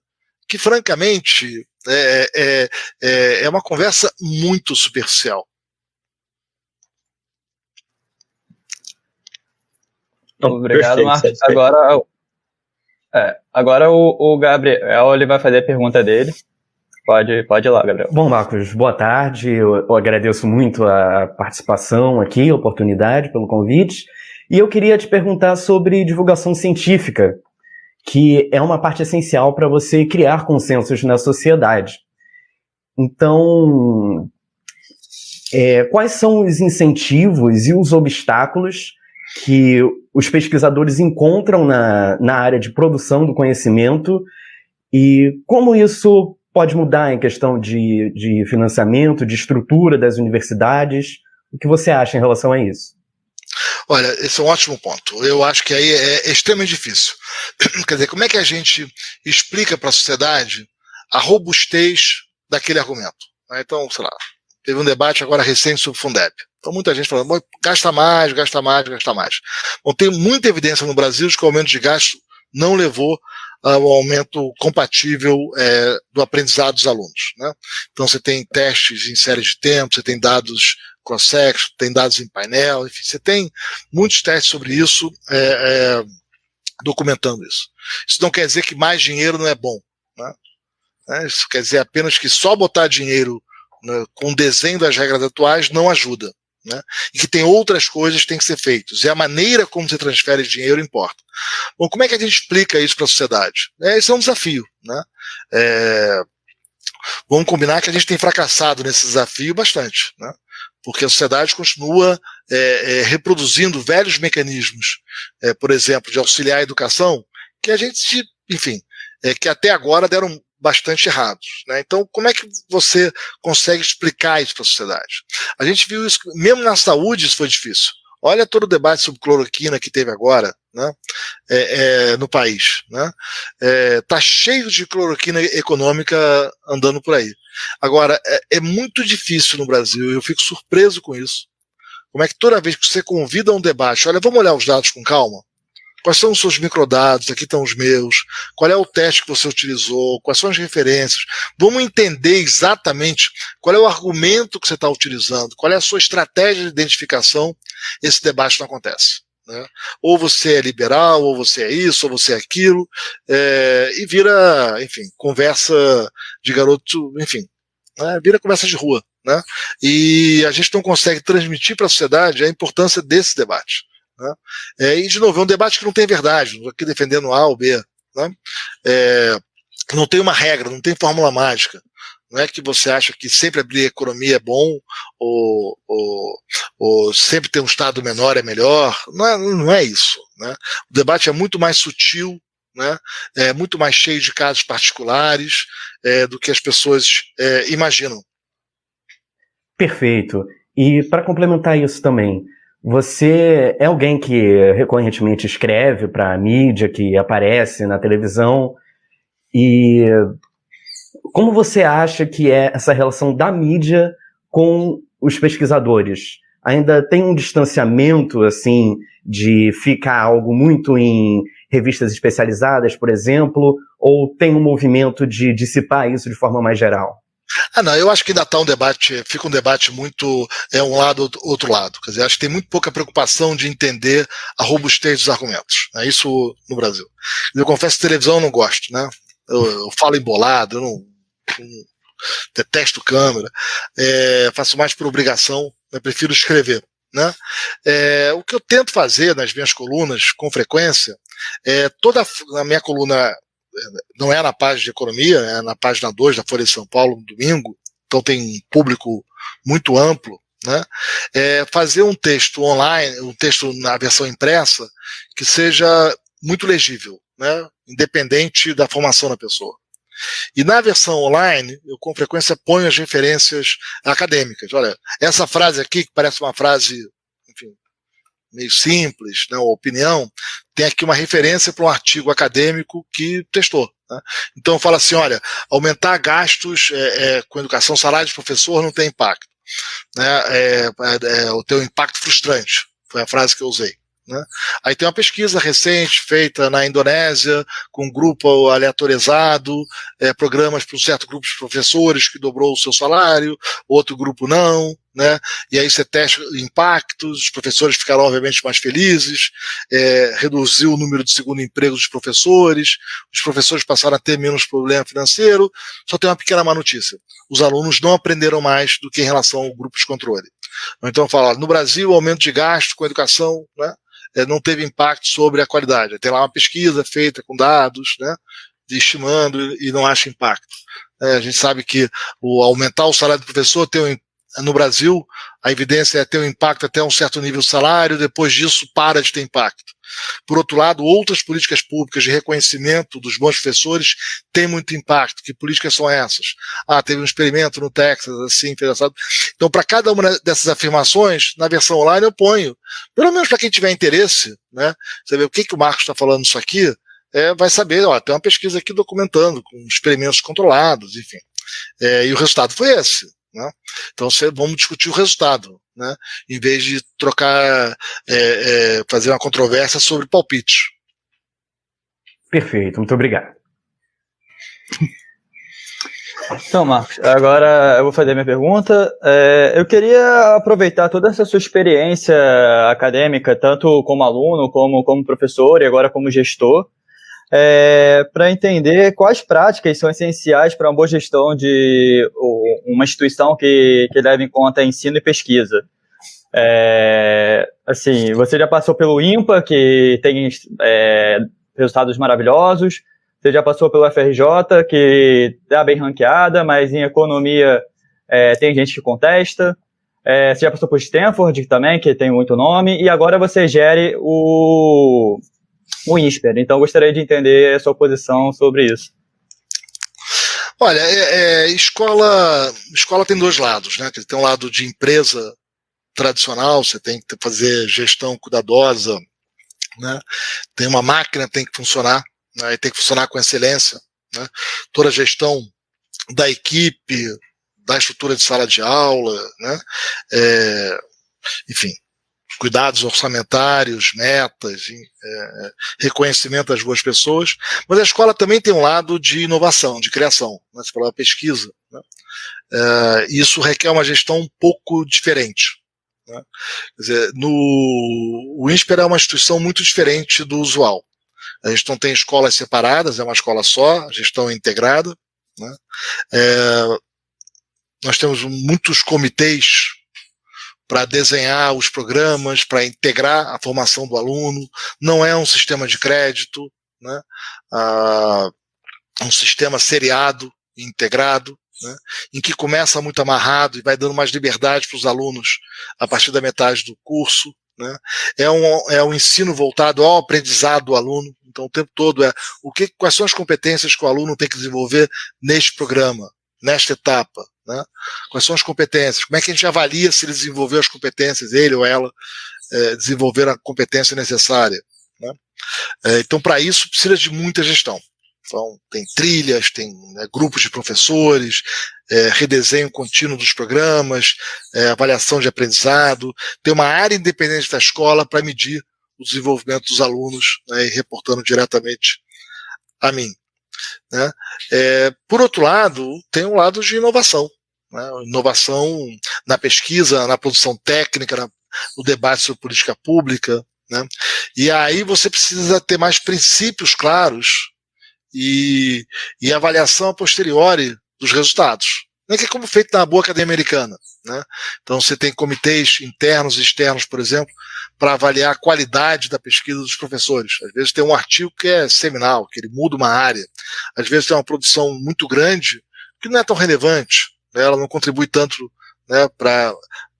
que, francamente, é uma conversa muito superficial. Obrigado, Marcos. Agora o Gabriel ele vai fazer a pergunta dele. Pode ir lá, Gabriel. Bom, Marcos, boa tarde. Eu agradeço muito a participação aqui, a oportunidade pelo convite. E eu queria te perguntar sobre divulgação científica, que é uma parte essencial para você criar consensos na sociedade. Então, quais são os incentivos e os obstáculos que os pesquisadores encontram na área de produção do conhecimento e como isso pode mudar em questão de financiamento, de estrutura das universidades? O que você acha em relação a isso? Olha, esse é um ótimo ponto. Eu acho que aí é extremamente difícil. Quer dizer, como é que a gente explica para a sociedade a robustez daquele argumento? Então, sei lá, teve um debate agora recente sobre o Fundeb. Então, muita gente falando, gasta mais, gasta mais, gasta mais. Bom, tem muita evidência no Brasil de que o aumento de gasto não levou ao aumento compatível do aprendizado dos alunos, né? Então, você tem testes em séries de tempo, você tem dados cross-section, tem dados em painel, enfim, você tem muitos testes sobre isso, documentando isso. Isso não quer dizer que mais dinheiro não é bom, né? Isso quer dizer apenas que só botar dinheiro, né, com o desenho das regras atuais não ajuda, né? E que tem outras coisas que têm que ser feitas. E a maneira como você transfere dinheiro importa. Bom, como é que a gente explica isso para a sociedade? Esse é um desafio, né? Vamos combinar que a gente tem fracassado nesse desafio bastante, né? Porque a sociedade continua reproduzindo velhos mecanismos, por exemplo, de auxiliar a educação, que a gente, enfim, que até agora deram bastante errados, né? Então, como é que você consegue explicar isso para a sociedade? A gente viu isso, mesmo na saúde isso foi difícil. Olha todo o debate sobre cloroquina que teve agora, né? No país, né? Tá cheio de cloroquina econômica andando por aí. Agora, é muito difícil no Brasil, eu fico surpreso com isso. Como é que toda vez que você convida a um debate, olha, vamos olhar os dados com calma? Quais são os seus microdados? Aqui estão os meus. Qual é o teste que você utilizou? Quais são as referências? Vamos entender exatamente qual é o argumento que você está utilizando, qual é a sua estratégia de identificação. Esse debate não acontece, né? Ou você é liberal, ou você é isso, ou você é aquilo, e vira, enfim, conversa de garoto, enfim, né? Vira conversa de rua, né? E a gente não consegue transmitir para a sociedade a importância desse debate, né? E, de novo, é um debate que não tem verdade, não estou aqui defendendo A ou B, né? Não tem uma regra, não tem fórmula mágica. Não é que você acha que sempre abrir economia é bom, ou sempre ter um Estado menor é melhor. Não é isso, né? O debate é muito mais sutil, né? É muito mais cheio de casos particulares do que as pessoas imaginam. Perfeito. E para complementar isso também, você é alguém que recorrentemente escreve para a mídia, que aparece na televisão, e como você acha que é essa relação da mídia com os pesquisadores? Ainda tem um distanciamento, assim, de ficar algo muito em revistas especializadas, por exemplo, ou tem um movimento de dissipar isso de forma mais geral? Não, eu acho que ainda está um debate, fica um debate muito, um lado, outro lado. Quer dizer, acho que tem muito pouca preocupação de entender a robustez dos argumentos, né? Isso no Brasil. Eu confesso que televisão eu não gosto, né? Eu falo embolado, eu não detesto câmera, faço mais por obrigação, eu prefiro escrever, né? O que eu tento fazer nas minhas colunas, com frequência, toda a minha coluna não é na página de economia, é na página 2 da Folha de São Paulo, no domingo, então tem um público muito amplo, né? Fazer um texto online, um texto na versão impressa, que seja muito legível, né? Independente da formação da pessoa. E na versão online, eu com frequência ponho as referências acadêmicas. Olha, essa frase aqui, que parece uma frase, enfim, meio simples, né, uma opinião, tem aqui uma referência para um artigo acadêmico que testou, né? Então fala assim, olha, aumentar gastos com educação, salário de professor não tem impacto, né? O teu impacto frustrante, foi a frase que eu usei, né? Aí tem uma pesquisa recente feita na Indonésia com um grupo aleatorizado, programas para um certo grupo de professores que dobrou o seu salário, outro grupo não, né? E aí você testa impactos, os professores ficaram obviamente mais felizes, reduziu o número de segundo emprego dos professores, os professores passaram a ter menos problema financeiro. Só tem uma pequena má notícia: os alunos não aprenderam mais do que em relação ao grupo de controle. Então fala, no Brasil o aumento de gasto com educação, né, não teve impacto sobre a qualidade. Tem lá uma pesquisa feita com dados, né, estimando, e não acha impacto. A gente sabe que o aumentar o salário do professor tem no Brasil, a evidência é ter um impacto até um certo nível de salário, depois disso para de ter impacto. Por outro lado, outras políticas públicas de reconhecimento dos bons professores têm muito impacto. Que políticas são essas? Teve um experimento no Texas, assim, interessado. Então, para cada uma dessas afirmações, na versão online eu ponho, pelo menos para quem tiver interesse, né, saber o que o Marcos está falando nisso aqui, vai saber, tem uma pesquisa aqui documentando, com experimentos controlados, enfim. E o resultado foi esse. Né? Então, vamos discutir o resultado, né? Em vez de trocar, fazer uma controvérsia sobre palpite. Perfeito, muito obrigado. Então, Marcos, agora eu vou fazer a minha pergunta. Eu queria aproveitar toda essa sua experiência acadêmica, tanto como aluno, como professor e agora como gestor, para entender quais práticas são essenciais para uma boa gestão de uma instituição que leva em conta ensino e pesquisa. Assim, você já passou pelo INPA, que tem resultados maravilhosos, você já passou pelo FRJ, que está bem ranqueada, mas em economia tem gente que contesta, você já passou por Stanford também, que tem muito nome, e agora você gere o INSPER. Então, eu gostaria de entender a sua posição sobre isso. Olha, escola tem dois lados, né? Tem um lado de empresa tradicional, você tem que fazer gestão cuidadosa, né? Tem uma máquina, tem que funcionar, né? E tem que funcionar com excelência, né? Toda a gestão da equipe, da estrutura de sala de aula, né? Enfim, cuidados orçamentários, metas, reconhecimento das boas pessoas, mas a escola também tem um lado de inovação, de criação, né? Você falou pesquisa, né? Isso requer uma gestão um pouco diferente, né? Quer dizer, o INSPER é uma instituição muito diferente do usual. A gente não tem escolas separadas, é uma escola só, a gestão é integrada, né? Nós temos muitos comitês para desenhar os programas, para integrar a formação do aluno. Não é um sistema de crédito, né? Um sistema seriado, integrado, né? Em que começa muito amarrado e vai dando mais liberdade para os alunos a partir da metade do curso, né? É um ensino voltado ao aprendizado do aluno. Então, o tempo todo quais são as competências que o aluno tem que desenvolver neste programa, nesta etapa, né? Quais são as competências? Como é que a gente avalia se ele desenvolveu as competências, ele ou ela desenvolver a competência necessária, né? Então, para isso, precisa de muita gestão. Então, tem trilhas, tem grupos de professores, redesenho contínuo dos programas, avaliação de aprendizado, tem uma área independente da escola para medir o desenvolvimento dos alunos, né, e reportando diretamente a mim, né? Por outro lado, tem um lado de inovação, né? Inovação na pesquisa, na produção técnica, no debate sobre política pública, né? E aí você precisa ter mais princípios claros e avaliação a posteriori dos resultados. Nem que é como feito na boa academia americana, né? Então você tem comitês internos e externos, por exemplo, para avaliar a qualidade da pesquisa dos professores. Às vezes tem um artigo que é seminal, que ele muda uma área. Às vezes tem uma produção muito grande que não é tão relevante, né? Ela não contribui tanto, né, para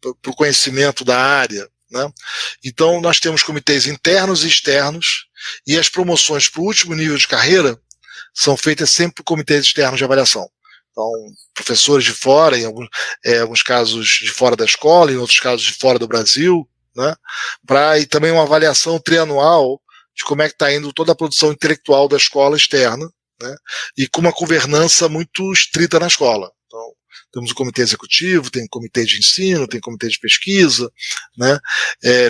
o conhecimento da área, né? Então nós temos comitês internos e externos, e as promoções para o último nível de carreira são feitas sempre por comitês externos de avaliação. Então, professores de fora, em alguns casos de fora da escola, em outros casos de fora do Brasil, né? E também uma avaliação trianual de como é que está indo toda a produção intelectual da escola externa, né? E com uma governança muito estrita na escola. Então, temos o comitê executivo, tem comitê de ensino, tem comitê de pesquisa, né?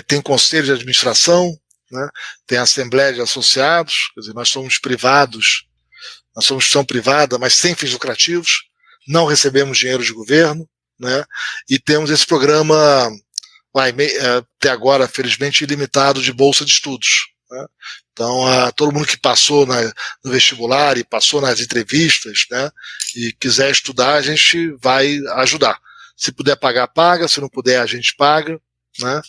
Tem conselho de administração, né? Tem a assembleia de associados, quer dizer, nós somos privados. Nós somos instituição privada, mas sem fins lucrativos, não recebemos dinheiro de governo, né? E temos esse programa, até agora, felizmente, ilimitado de bolsa de estudos, né? Então, todo mundo que passou no vestibular e passou nas entrevistas, né, e quiser estudar, a gente vai ajudar. Se puder pagar, paga. Se não puder, a gente paga, né?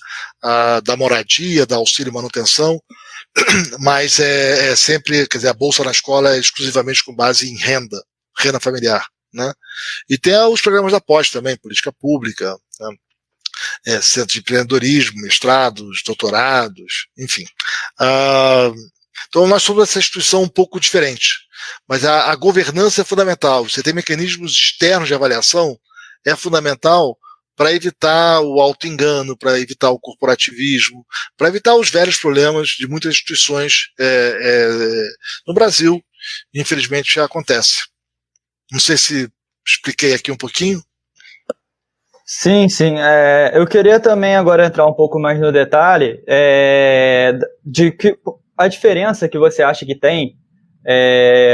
Da moradia, da auxílio manutenção. Mas sempre, quer dizer, a bolsa na escola é exclusivamente com base em renda familiar, né? E tem os programas da pós também, política pública, centros de empreendedorismo, mestrados, doutorados, enfim. Então nós somos essa instituição um pouco diferente, mas a governança é fundamental. Você tem mecanismos externos de avaliação, é fundamental para evitar o auto-engano, para evitar o corporativismo, para evitar os velhos problemas de muitas instituições no Brasil. Infelizmente já acontece. Não sei se expliquei aqui um pouquinho. Sim, sim. Eu queria também agora entrar um pouco mais no detalhe de que a diferença que você acha que tem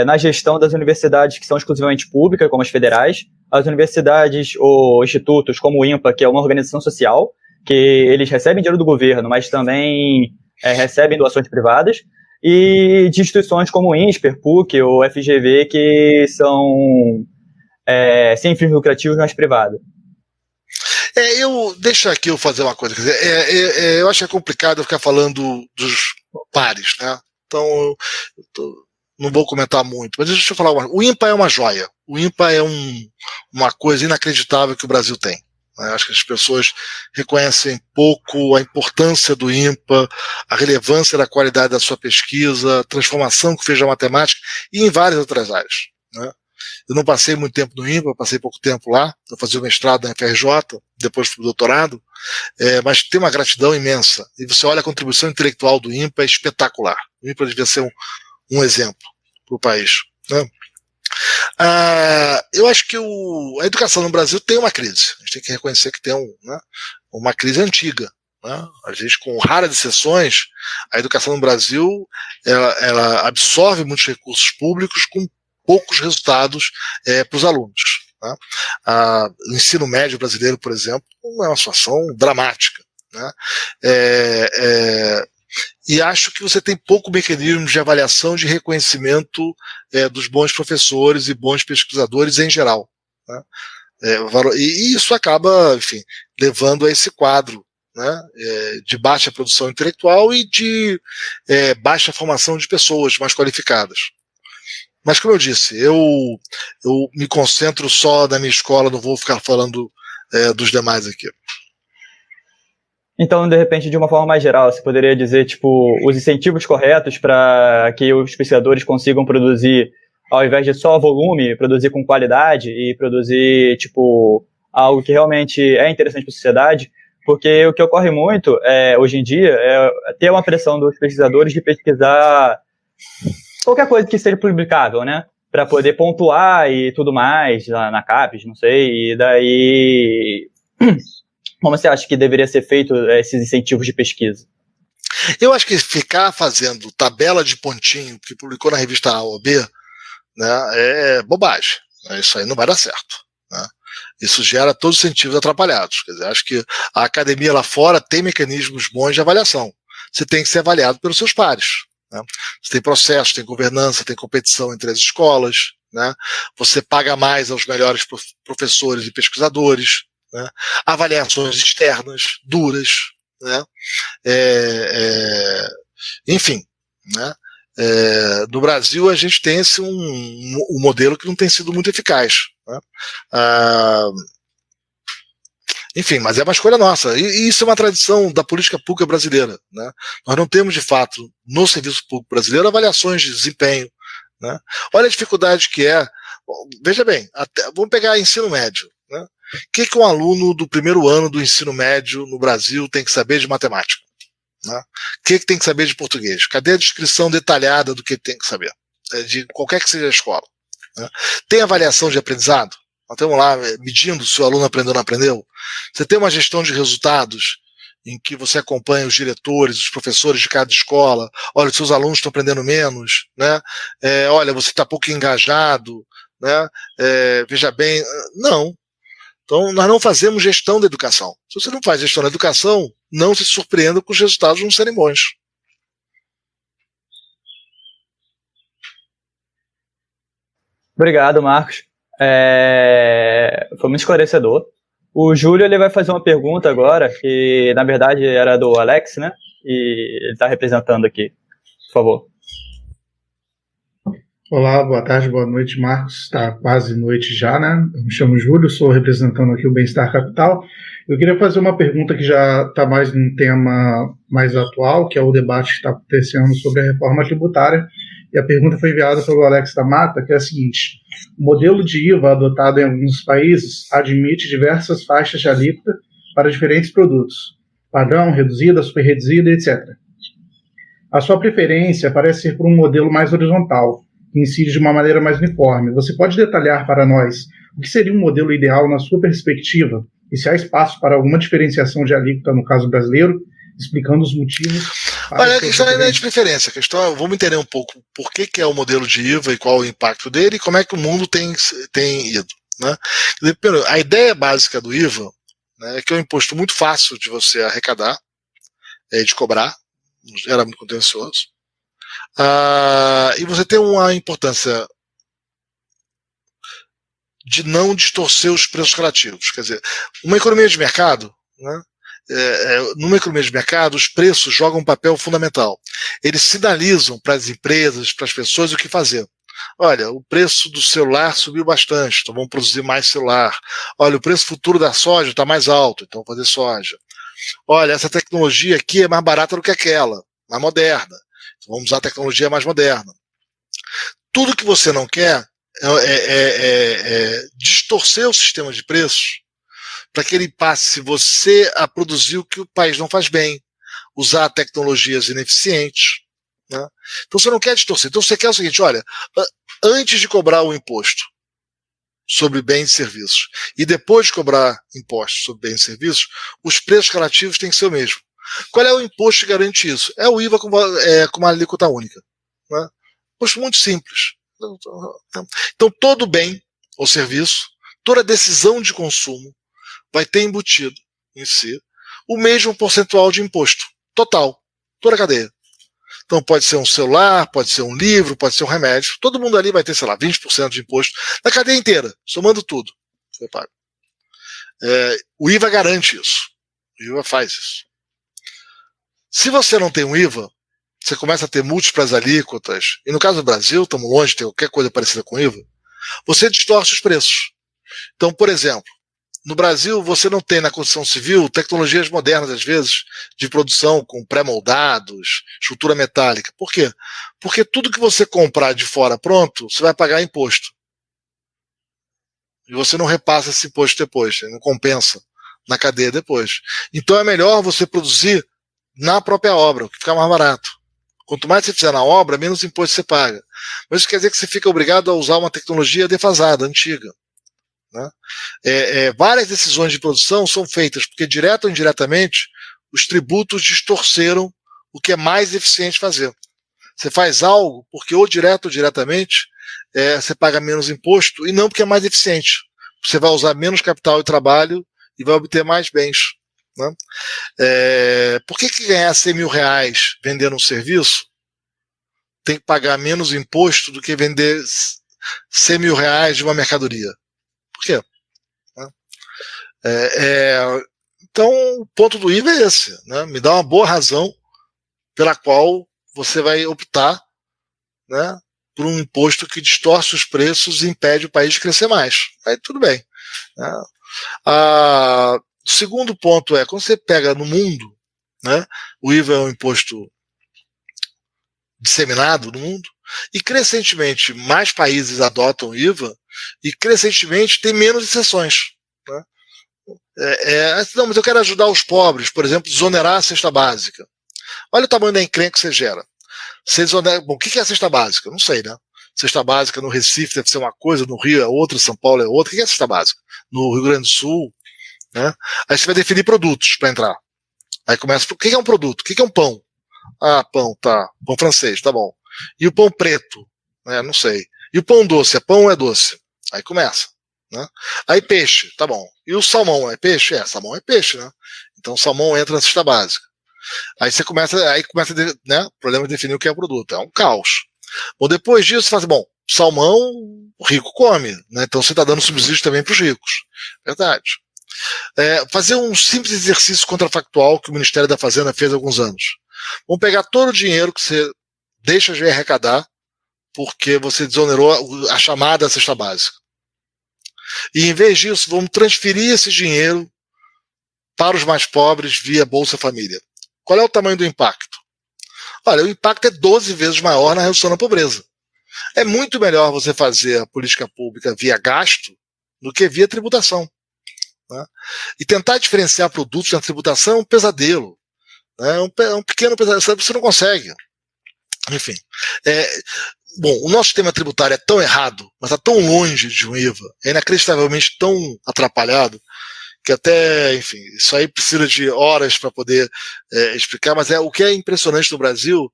na gestão das universidades que são exclusivamente públicas, como as federais, as universidades ou institutos como o INPA, que é uma organização social, que eles recebem dinheiro do governo, mas também recebem doações privadas, e de instituições como o INSPER, PUC ou FGV, que são sem fins lucrativos, mas privadas. Deixa aqui eu fazer uma coisa. Quer dizer, eu acho que é complicado eu ficar falando dos pares, né? Então, não vou comentar muito, mas deixa eu falar uma coisa. O INPA é uma joia. O INPA é uma coisa inacreditável que o Brasil tem. Acho que as pessoas reconhecem pouco a importância do INPA, a relevância da qualidade da sua pesquisa, a transformação que fez a matemática e em várias outras áreas, né? Eu não passei muito tempo no INPA, passei pouco tempo lá, eu fazia o mestrado na FRJ, depois fui pro doutorado, mas tem uma gratidão imensa. E você olha a contribuição intelectual do INPA, é espetacular. O INPA devia ser um exemplo para o país, né? Eu acho que a educação no Brasil tem uma crise. A gente tem que reconhecer que tem uma crise antiga, né? Às vezes, com raras exceções, a educação no Brasil ela absorve muitos recursos públicos com poucos resultados para os alunos, né? O ensino médio brasileiro, por exemplo, é uma situação dramática, né? E acho que você tem pouco mecanismo de avaliação, de reconhecimento dos bons professores e bons pesquisadores em geral, né? E isso acaba, enfim, levando a esse quadro, né, de baixa produção intelectual e de baixa formação de pessoas mais qualificadas. Mas, como eu disse, eu me concentro só na minha escola, não vou ficar falando dos demais aqui. Então, de repente, de uma forma mais geral, você poderia dizer, tipo, os incentivos corretos para que os pesquisadores consigam produzir, ao invés de só volume, produzir com qualidade e produzir, tipo, algo que realmente é interessante para a sociedade, porque o que ocorre muito hoje em dia é ter uma pressão dos pesquisadores de pesquisar qualquer coisa que seja publicável, né? Para poder pontuar e tudo mais, lá na CAPES, não sei, e daí... Como você acha que deveria ser feito esses incentivos de pesquisa? Eu acho que ficar fazendo tabela de pontinho que publicou na revista A ou B, né, é bobagem. Isso aí não vai dar certo, né? Isso gera todos os incentivos atrapalhados. Quer dizer, acho que a academia lá fora tem mecanismos bons de avaliação. Você tem que ser avaliado pelos seus pares, né? Você tem processo, tem governança, tem competição entre as escolas, né? Você paga mais aos melhores professores e pesquisadores, né? Avaliações externas, duras, né? Enfim, né? No Brasil a gente tem um modelo que não tem sido muito eficaz, né? Enfim, mas é uma escolha nossa, e isso é uma tradição da política pública brasileira, né? Nós não temos de fato no serviço público brasileiro avaliações de desempenho, né? Olha a dificuldade que é. Veja bem, vamos pegar ensino médio, né? O que um aluno do primeiro ano do ensino médio no Brasil tem que saber de matemática, né? O que tem que saber de português? Cadê a descrição detalhada do que tem que saber? De qualquer que seja a escola, né? Tem avaliação de aprendizado? Nós estamos lá medindo se o aluno aprendeu ou não aprendeu. Você tem uma gestão de resultados em que você acompanha os diretores, os professores de cada escola. Olha, os seus alunos estão aprendendo menos, né? Olha, você está pouco engajado, né? Veja bem, não. Então, nós não fazemos gestão da educação. Se você não faz gestão da educação, não se surpreenda com os resultados não serem bons. Obrigado, Marcos. Foi muito esclarecedor. O Júlio ele vai fazer uma pergunta agora, que na verdade era do Alex, né? E ele está representando aqui. Por favor. Olá, boa tarde, boa noite, Marcos. Está quase noite já, né? Eu me chamo Júlio, sou representando aqui o Bem-Estar Capital. Eu queria fazer uma pergunta que já está mais num tema mais atual, que é o debate que está acontecendo sobre a reforma tributária. E a pergunta foi enviada pelo Alex da Mata, que é a seguinte: o modelo de IVA adotado em alguns países admite diversas faixas de alíquota para diferentes produtos, padrão, reduzida, superreduzida, etc. A sua preferência parece ser por um modelo mais horizontal, que incide de uma maneira mais uniforme. Você pode detalhar para nós o que seria um modelo ideal na sua perspectiva e se há espaço para alguma diferenciação de alíquota no caso brasileiro, explicando os motivos. Olha, a questão não é de preferência, a questão, vamos entender um pouco por que é o modelo de IVA e qual o impacto dele e como é que o mundo tem ido. Né? A ideia básica do IVA, né, é que é um imposto muito fácil de você arrecadar, de cobrar, era muito contencioso. E você tem uma importância de não distorcer os preços relativos. Quer dizer, uma economia de mercado, né, numa economia de mercado, os preços jogam um papel fundamental. Eles sinalizam para as empresas, para as pessoas o que fazer. Olha, o preço do celular subiu bastante, então vamos produzir mais celular. Olha, o preço futuro da soja está mais alto, então vamos fazer soja. Olha, essa tecnologia aqui é mais barata do que aquela, mais moderna. Vamos usar a tecnologia mais moderna. Tudo que você não quer é distorcer o sistema de preços para que ele passe você a produzir o que o país não faz bem, usar tecnologias ineficientes. Né? Então você não quer distorcer. Então você quer o seguinte: olha, antes de cobrar o imposto sobre bens e serviços e depois de cobrar impostos sobre bens e serviços, os preços relativos têm que ser o mesmo. Qual é o imposto que garante isso? É o IVA com uma alíquota única. Né? Imposto muito simples. Então, todo bem ou serviço, toda decisão de consumo vai ter embutido em si o mesmo percentual de imposto total, toda a cadeia. Então, pode ser um celular, pode ser um livro, pode ser um remédio. Todo mundo ali vai ter, sei lá, 20% de imposto na cadeia inteira, somando tudo. Você paga. O IVA garante isso. O IVA faz isso. Se você não tem um IVA, você começa a ter múltiplas alíquotas, e no caso do Brasil, estamos longe de ter qualquer coisa parecida com IVA, você distorce os preços. Então, por exemplo, no Brasil você não tem na construção civil tecnologias modernas, às vezes, de produção com pré-moldados, estrutura metálica. Por quê? Porque tudo que você comprar de fora pronto, você vai pagar imposto. E você não repassa esse imposto depois, não compensa na cadeia depois. Então é melhor você produzir na própria obra, o que fica mais barato. Quanto mais você fizer na obra, menos imposto você paga. Mas isso quer dizer que você fica obrigado a usar uma tecnologia defasada, antiga. Né? Várias decisões de produção são feitas porque, direto ou indiretamente, os tributos distorceram o que é mais eficiente fazer. Você faz algo porque, ou direto ou diretamente, você paga menos imposto e não porque é mais eficiente. Você vai usar menos capital e trabalho e vai obter mais bens. Né? Por que ganhar 100 mil reais vendendo um serviço tem que pagar menos imposto do que vender 100 mil reais de uma mercadoria? Por quê? Então, o ponto do IVA é esse. Né? Me dá uma boa razão pela qual você vai optar, né, por um imposto que distorce os preços e impede o país de crescer mais. Aí tudo bem. Né? O segundo ponto é, quando você pega no mundo, né, o IVA é um imposto disseminado no mundo, e crescentemente mais países adotam o IVA, e crescentemente tem menos exceções. Né? Não, mas eu quero ajudar os pobres, por exemplo, desonerar a cesta básica. Olha o tamanho da encrenca que você gera. Bom, o que é a cesta básica? Não sei, né? Cesta básica no Recife deve ser uma coisa, no Rio é outra, São Paulo é outra. O que é a cesta básica? No Rio Grande do Sul, né? Aí você vai definir produtos para entrar. Aí começa, o que é um produto? O que é um pão? Ah, pão, tá. Pão francês, tá bom. E o pão preto? Não sei. E o pão doce? É pão ou é doce? Aí começa. Né? Aí peixe, tá bom. E o salmão é peixe? Salmão é peixe, né? Então o salmão entra na cesta básica. Aí você começa, né? O problema é definir o que é o produto. É um caos. Bom, depois disso, você fala assim, bom, salmão o rico come, né? Então você está dando subsídio também para os ricos. Verdade. Fazer um simples exercício contrafactual que o Ministério da Fazenda fez há alguns anos. Vamos pegar todo o dinheiro que você deixa de arrecadar porque você desonerou a chamada cesta básica. E em vez disso, vamos transferir esse dinheiro para os mais pobres via Bolsa Família. Qual é o tamanho do impacto? Olha, o impacto é 12 vezes maior na redução da pobreza. É muito melhor você fazer a política pública via gasto do que via tributação. Né? E tentar diferenciar produtos na tributação é um pesadelo. Né? É um pequeno pesadelo, você não consegue. Enfim. Bom, o nosso sistema tributário é tão errado, mas está tão longe de um IVA, é inacreditavelmente tão atrapalhado, que até, enfim, isso aí precisa de horas para poder explicar, mas o que é impressionante no Brasil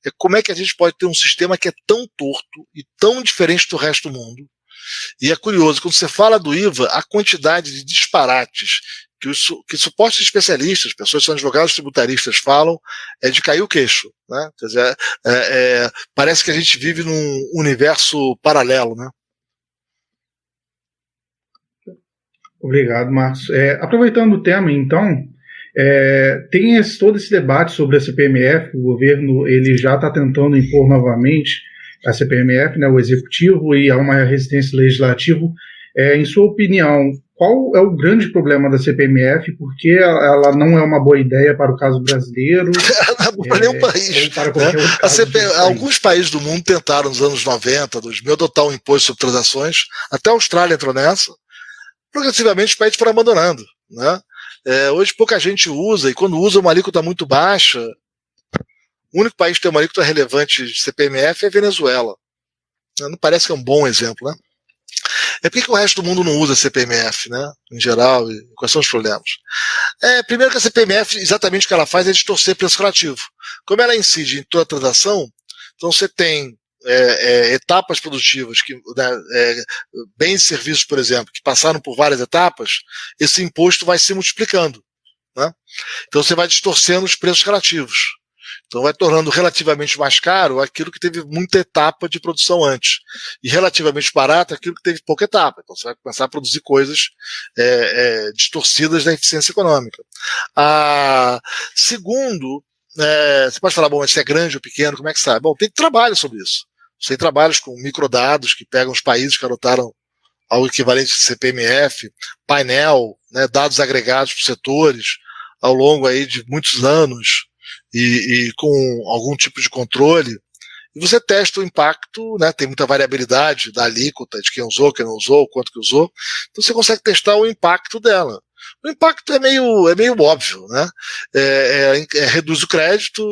é como é que a gente pode ter um sistema que é tão torto e tão diferente do resto do mundo. E é curioso, quando você fala do IVA, a quantidade de disparates que supostos especialistas, pessoas que são advogados tributaristas falam, é de cair o queixo. Né? Quer dizer, parece que a gente vive num universo paralelo. Né? Obrigado, Marcos. Aproveitando o tema, então, tem todo esse debate sobre a CPMF, o governo ele já está tentando impor novamente a CPMF, né, o executivo, e há uma resistência legislativa. Em sua opinião, qual é o grande problema da CPMF? Por que ela não é uma boa ideia para o caso brasileiro? Para nenhum país. Para né? Alguns países do mundo tentaram nos anos 90, 2000, adotar um imposto sobre transações. Até a Austrália entrou nessa. Progressivamente os países foram abandonando. Né? Hoje pouca gente usa, e quando usa uma alíquota muito baixa, o único país que tem uma alíquota relevante de CPMF é a Venezuela. Não parece que é um bom exemplo, né? Por que o resto do mundo não usa CPMF, né? Em geral, e quais são os problemas? Primeiro que a CPMF, exatamente o que ela faz é distorcer preço relativo. Como ela incide em toda a transação, então você tem etapas produtivas, bens e serviços, por exemplo, que passaram por várias etapas, esse imposto vai se multiplicando. Né? Então você vai distorcendo os preços relativos. Então vai tornando relativamente mais caro aquilo que teve muita etapa de produção antes. E relativamente barato aquilo que teve pouca etapa. Então você vai começar a produzir coisas distorcidas da eficiência econômica. Segundo, você pode falar, bom, mas se é grande ou pequeno, como é que sabe? Bom, tem trabalho sobre isso. Tem trabalhos com microdados que pegam os países que adotaram ao equivalente de CPMF, painel, né, dados agregados por setores ao longo aí de muitos anos e com algum tipo de controle. E você testa o impacto, né, tem muita variabilidade da alíquota, de quem usou, quem não usou, quanto que usou. Então você consegue testar o impacto dela. O impacto é meio óbvio, né? Reduz o crédito,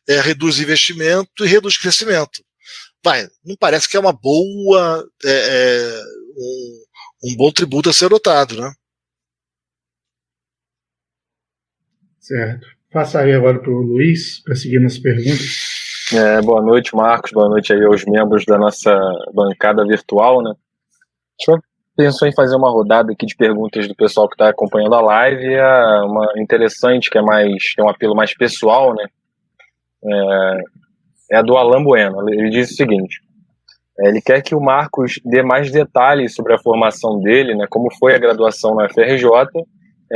reduz o investimento e reduz o crescimento. Não parece que é uma boa, um bom tributo a ser adotado, né? Certo. Passa aí agora para o Luiz, para seguir nas perguntas. Boa noite, Marcos. Boa noite aí aos membros da nossa bancada virtual, né? A gente pensou em fazer uma rodada aqui de perguntas do pessoal que está acompanhando a live. Uma interessante, que tem um apelo mais pessoal, né? É a do Alan Bueno. Ele diz o seguinte: ele quer que o Marcos dê mais detalhes sobre a formação dele, né? Como foi a graduação na FRJ,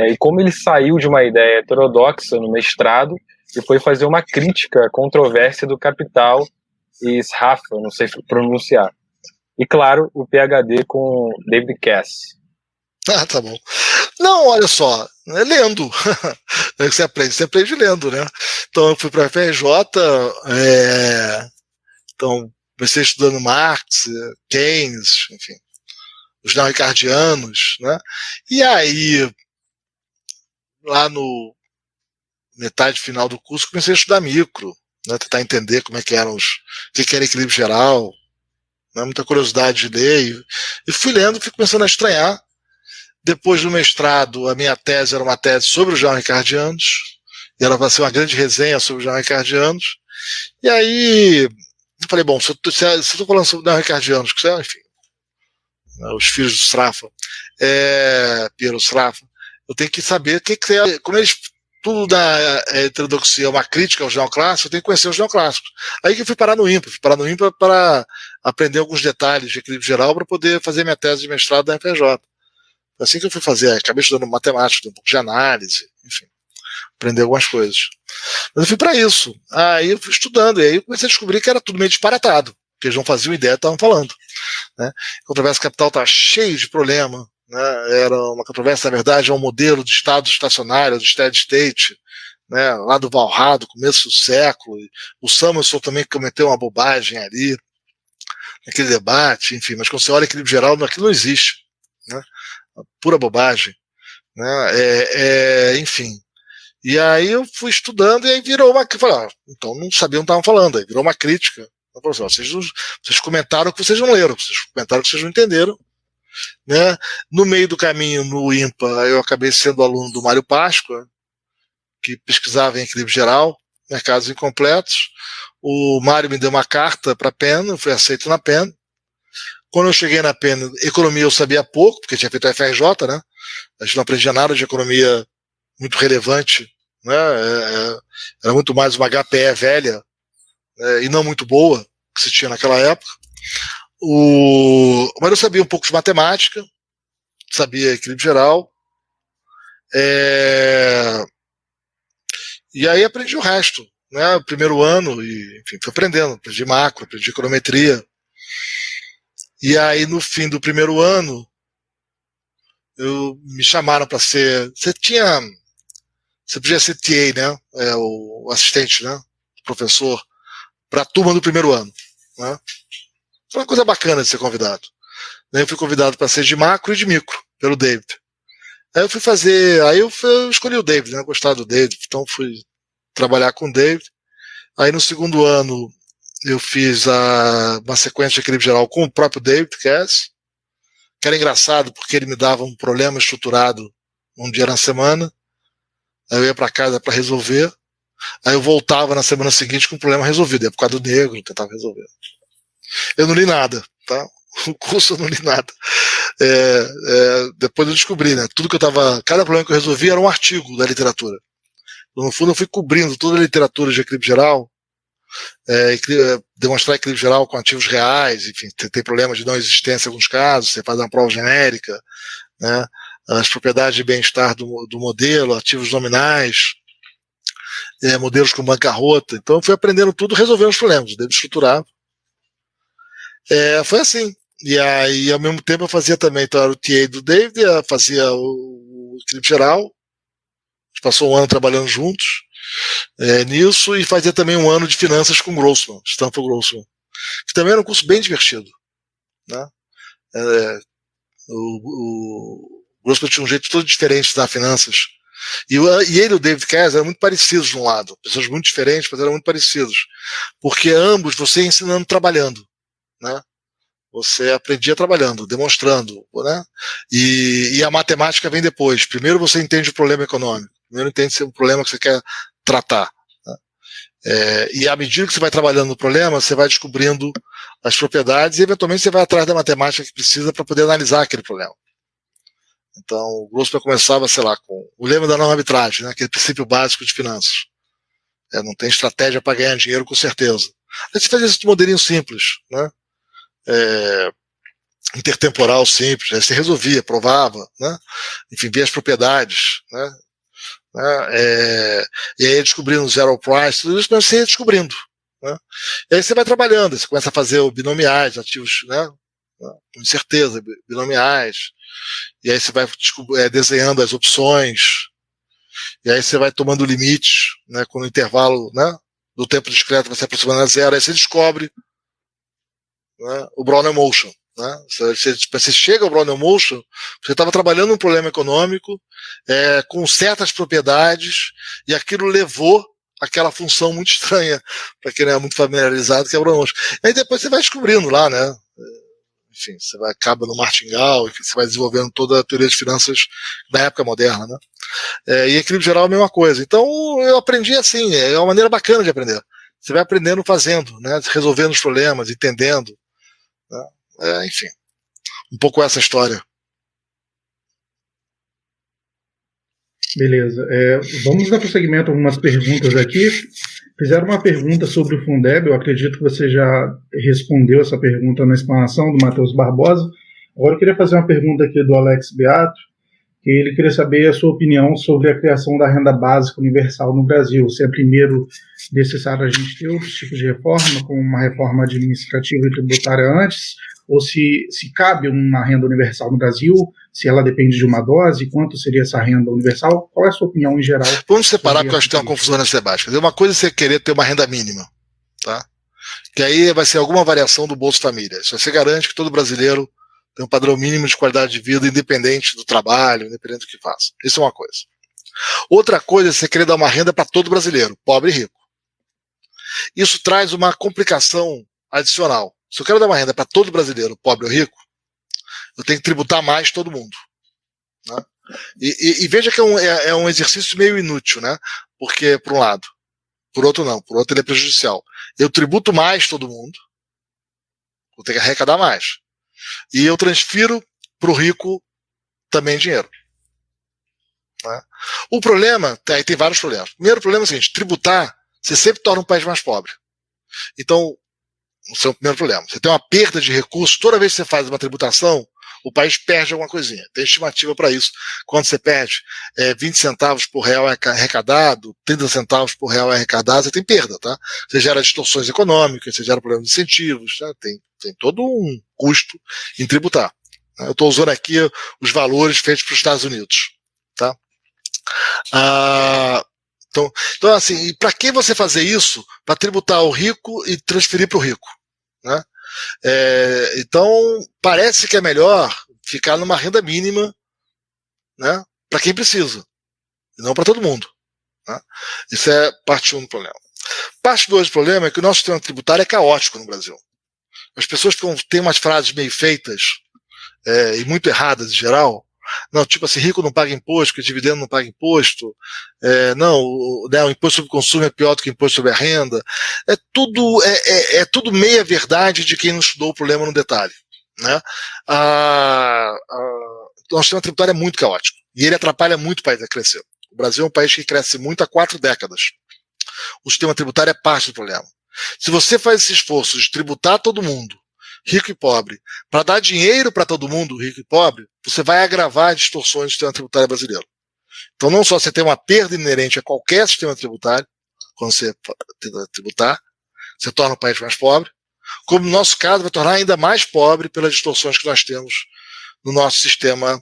e como ele saiu de uma ideia heterodoxa no mestrado e foi fazer uma crítica à controvérsia do Capital e Sraffa, não sei pronunciar. E, claro, o PhD com David Cass. Tá bom. Não, olha só, lendo. Você aprende lendo, né? Então, eu fui para a FRJ, então, comecei estudando Marx, Keynes, enfim, os neo-ricardianos, né? E aí, lá no metade final do curso, comecei a estudar micro, né? Tentar entender como é que eram o que era equilíbrio geral, né? Muita curiosidade de ler, e fui lendo, fui começando a estranhar. Depois do mestrado, a minha tese era uma tese sobre os neo-ricardianos, e ela vai ser uma grande resenha sobre os neo-ricardianos. E aí, eu falei, bom, se eu estou falando sobre neo-ricardianos, enfim, os filhos do Sraffa, Piero Sraffa, eu tenho que saber como eles, tudo da heterodoxia é uma crítica aos neoclássicos, eu tenho que conhecer os neoclássicos. Aí que eu fui parar no IMPA para aprender alguns detalhes de equilíbrio geral para poder fazer minha tese de mestrado da FRJ. Foi assim que eu fui fazer, acabei estudando matemática, um pouco de análise, enfim, aprender algumas coisas. Mas eu fui para isso. Aí eu fui estudando, e aí eu comecei a descobrir que era tudo meio disparatado. porque eles não faziam ideia do que estavam falando. Né? A controvérsia capital estava cheio de problema, né? Era uma controvérsia, na verdade, é um modelo de Estado estacionário, do steady state, né? Lá do Valhalla, do começo do século. O Samuelson também cometeu uma bobagem ali, naquele debate, enfim, mas quando você olha equilíbrio geral, aquilo não existe. Né? Pura bobagem. Né? Enfim. E aí eu fui estudando e aí virou uma. Falei, então não sabiam o que estavam falando, aí virou uma crítica. Vocês comentaram que vocês não leram, vocês comentaram que vocês não entenderam. Né? No meio do caminho, no IMPA, eu acabei sendo aluno do Mário Páscoa, que pesquisava em equilíbrio geral, mercados incompletos. O Mário me deu uma carta para a PEN, eu fui aceito na PEN. Quando eu cheguei na PEN, economia eu sabia pouco, porque tinha feito a FRJ, né? A gente não aprendia nada de economia muito relevante, né? Era muito mais uma HPE velha, e não muito boa, que se tinha naquela época. Mas eu sabia um pouco de matemática, sabia equilíbrio geral, e aí aprendi o resto, né? O primeiro ano, e enfim, fui aprendendo, aprendi macro, aprendi econometria. E aí no fim do primeiro ano, me chamaram para ser. Você podia ser TA, né? O assistente, né? Professor, para a turma do primeiro ano. Né? Foi uma coisa bacana de ser convidado. Daí eu fui convidado para ser de macro e de micro, pelo David. Aí eu fui fazer. Aí eu escolhi o David, né? Gostava do David, então fui trabalhar com o David. Aí no segundo ano eu fiz uma sequência de equilíbrio geral com o próprio David Cass, que era engraçado porque ele me dava um problema estruturado um dia na semana. Aí eu ia para casa para resolver. Aí eu voltava na semana seguinte com o problema resolvido. Ia por causa do negro, tentava resolver. Eu não li nada, tá? O curso eu não li nada. Depois eu descobri, né? Cada problema que eu resolvi era um artigo da literatura. No fundo, eu fui cobrindo toda a literatura de equilíbrio geral, demonstrar equilíbrio geral com ativos reais, enfim, tem problemas de não existência em alguns casos, você faz uma prova genérica, né? As propriedades de bem-estar do modelo, ativos nominais, modelos com bancarrota. Então, eu fui aprendendo tudo, resolvendo os problemas, devo estruturar. Foi assim. E aí, ao mesmo tempo, eu fazia também, então, era o TA do David, fazia o equilíbrio geral. A gente passou um ano trabalhando juntos nisso, e fazia também um ano de finanças com Grossman, Stanford Grossman, que também era um curso bem divertido. Né? O Grossman tinha um jeito todo diferente de dar finanças. E ele e o David Cass eram muito parecidos de um lado. Pessoas muito diferentes, mas eram muito parecidos. Porque ambos você ia ensinando trabalhando. Né? Você aprendia trabalhando, demonstrando. Né? E a matemática vem depois. Primeiro você entende o problema econômico. Primeiro entende o problema que você quer tratar. Né? E à medida que você vai trabalhando no problema, você vai descobrindo as propriedades e eventualmente você vai atrás da matemática que precisa para poder analisar aquele problema. Então, o Grossman começava, sei lá, com o lema da não arbitragem, né? Aquele princípio básico de finanças. Não tem estratégia para ganhar dinheiro, com certeza. Aí você fazia esse modelinho simples, né? Intertemporal simples, aí você resolvia, provava, né? Enfim, via as propriedades, né? E aí descobrindo zero price, tudo isso, mas você ia descobrindo. Né? E aí você vai trabalhando, você começa a fazer binomiais, ativos, né? Com incerteza, binomiais. E aí você vai desenhando as opções, e aí você vai tomando limites, né, quando o intervalo, né, do tempo discreto vai se aproximando a zero, aí você descobre, né, o Brownell Motion. Né? Você chega ao Brownell Motion, você estava trabalhando um problema econômico com certas propriedades, e aquilo levou aquela função muito estranha, para quem não é muito familiarizado, que é o Brownell Motion. Aí depois você vai descobrindo lá, né? Enfim, você acaba no martingale, você vai desenvolvendo toda a teoria de finanças da época moderna, né? E equilíbrio geral é a mesma coisa. Então, eu aprendi assim, é uma maneira bacana de aprender. Você vai aprendendo fazendo, né? Resolvendo os problemas, entendendo. Né? Enfim, um pouco essa história. Beleza. Vamos dar prosseguimento a algumas perguntas aqui. Fizeram uma pergunta sobre o Fundeb, eu acredito que você já respondeu essa pergunta na explanação do Matheus Barbosa. Agora eu queria fazer uma pergunta aqui do Alex Beato, que ele queria saber a sua opinião sobre a criação da renda básica universal no Brasil. Se é primeiro necessário a gente ter outros tipos de reforma, como uma reforma administrativa e tributária antes, ou se cabe uma renda universal no Brasil, se ela depende de uma dose, quanto seria essa renda universal? Qual é a sua opinião em geral? Vamos separar, porque eu acho que tem uma confusão nesse debate. Quer dizer, uma coisa é você querer ter uma renda mínima, tá? Que aí vai ser alguma variação do Bolsa Família. Isso você garante que todo brasileiro tem um padrão mínimo de qualidade de vida, independente do trabalho, independente do que faça. Isso é uma coisa. Outra coisa é você querer dar uma renda para todo brasileiro, pobre e rico. Isso traz uma complicação adicional. Se eu quero dar uma renda para todo brasileiro, pobre ou rico, eu tenho que tributar mais todo mundo, né? E veja que é um exercício meio inútil, né? Porque, por um lado, por outro não, por outro ele é prejudicial. Eu tributo mais todo mundo, vou ter que arrecadar mais. E eu transfiro para o rico também dinheiro, né? O problema, aí tem vários problemas. O primeiro problema é o seguinte: tributar, você sempre torna um país mais pobre. Então, esse é o primeiro problema. Você tem uma perda de recursos, toda vez que você faz uma tributação, o país perde alguma coisinha. Tem estimativa para isso. Quando você perde 20 centavos por real arrecadado, 30 centavos por real arrecadado, você tem perda, tá? Você gera distorções econômicas, você gera problemas de incentivos, tá? Tem todo um custo em tributar. Eu estou usando aqui os valores feitos para os Estados Unidos, tá? Então, assim, para que você fazer isso? Para tributar o rico e transferir para o rico, né? Então, parece que é melhor ficar numa renda mínima, né, para quem precisa, e não para todo mundo, né? Isso é parte 1 do problema. Parte 2 do problema é que o nosso sistema tributário é caótico no Brasil. As pessoas têm umas frases meio feitas e muito erradas em geral. Não, tipo assim, rico não paga imposto, porque dividendo não paga imposto. O imposto sobre consumo é pior do que o imposto sobre a renda. É tudo meia verdade de quem não estudou o problema no detalhe, né? O nosso sistema tributário é muito caótico e ele atrapalha muito o país a crescer. O Brasil é um país que cresce muito há 4 décadas. O sistema tributário é parte do problema. Se você faz esse esforço de tributar todo mundo, rico e pobre, para dar dinheiro para todo mundo, rico e pobre, você vai agravar as distorções do sistema tributário brasileiro. Então, não só você tem uma perda inerente a qualquer sistema tributário, quando você tenta tributar, você torna o país mais pobre, como no nosso caso vai tornar ainda mais pobre pelas distorções que nós temos no nosso sistema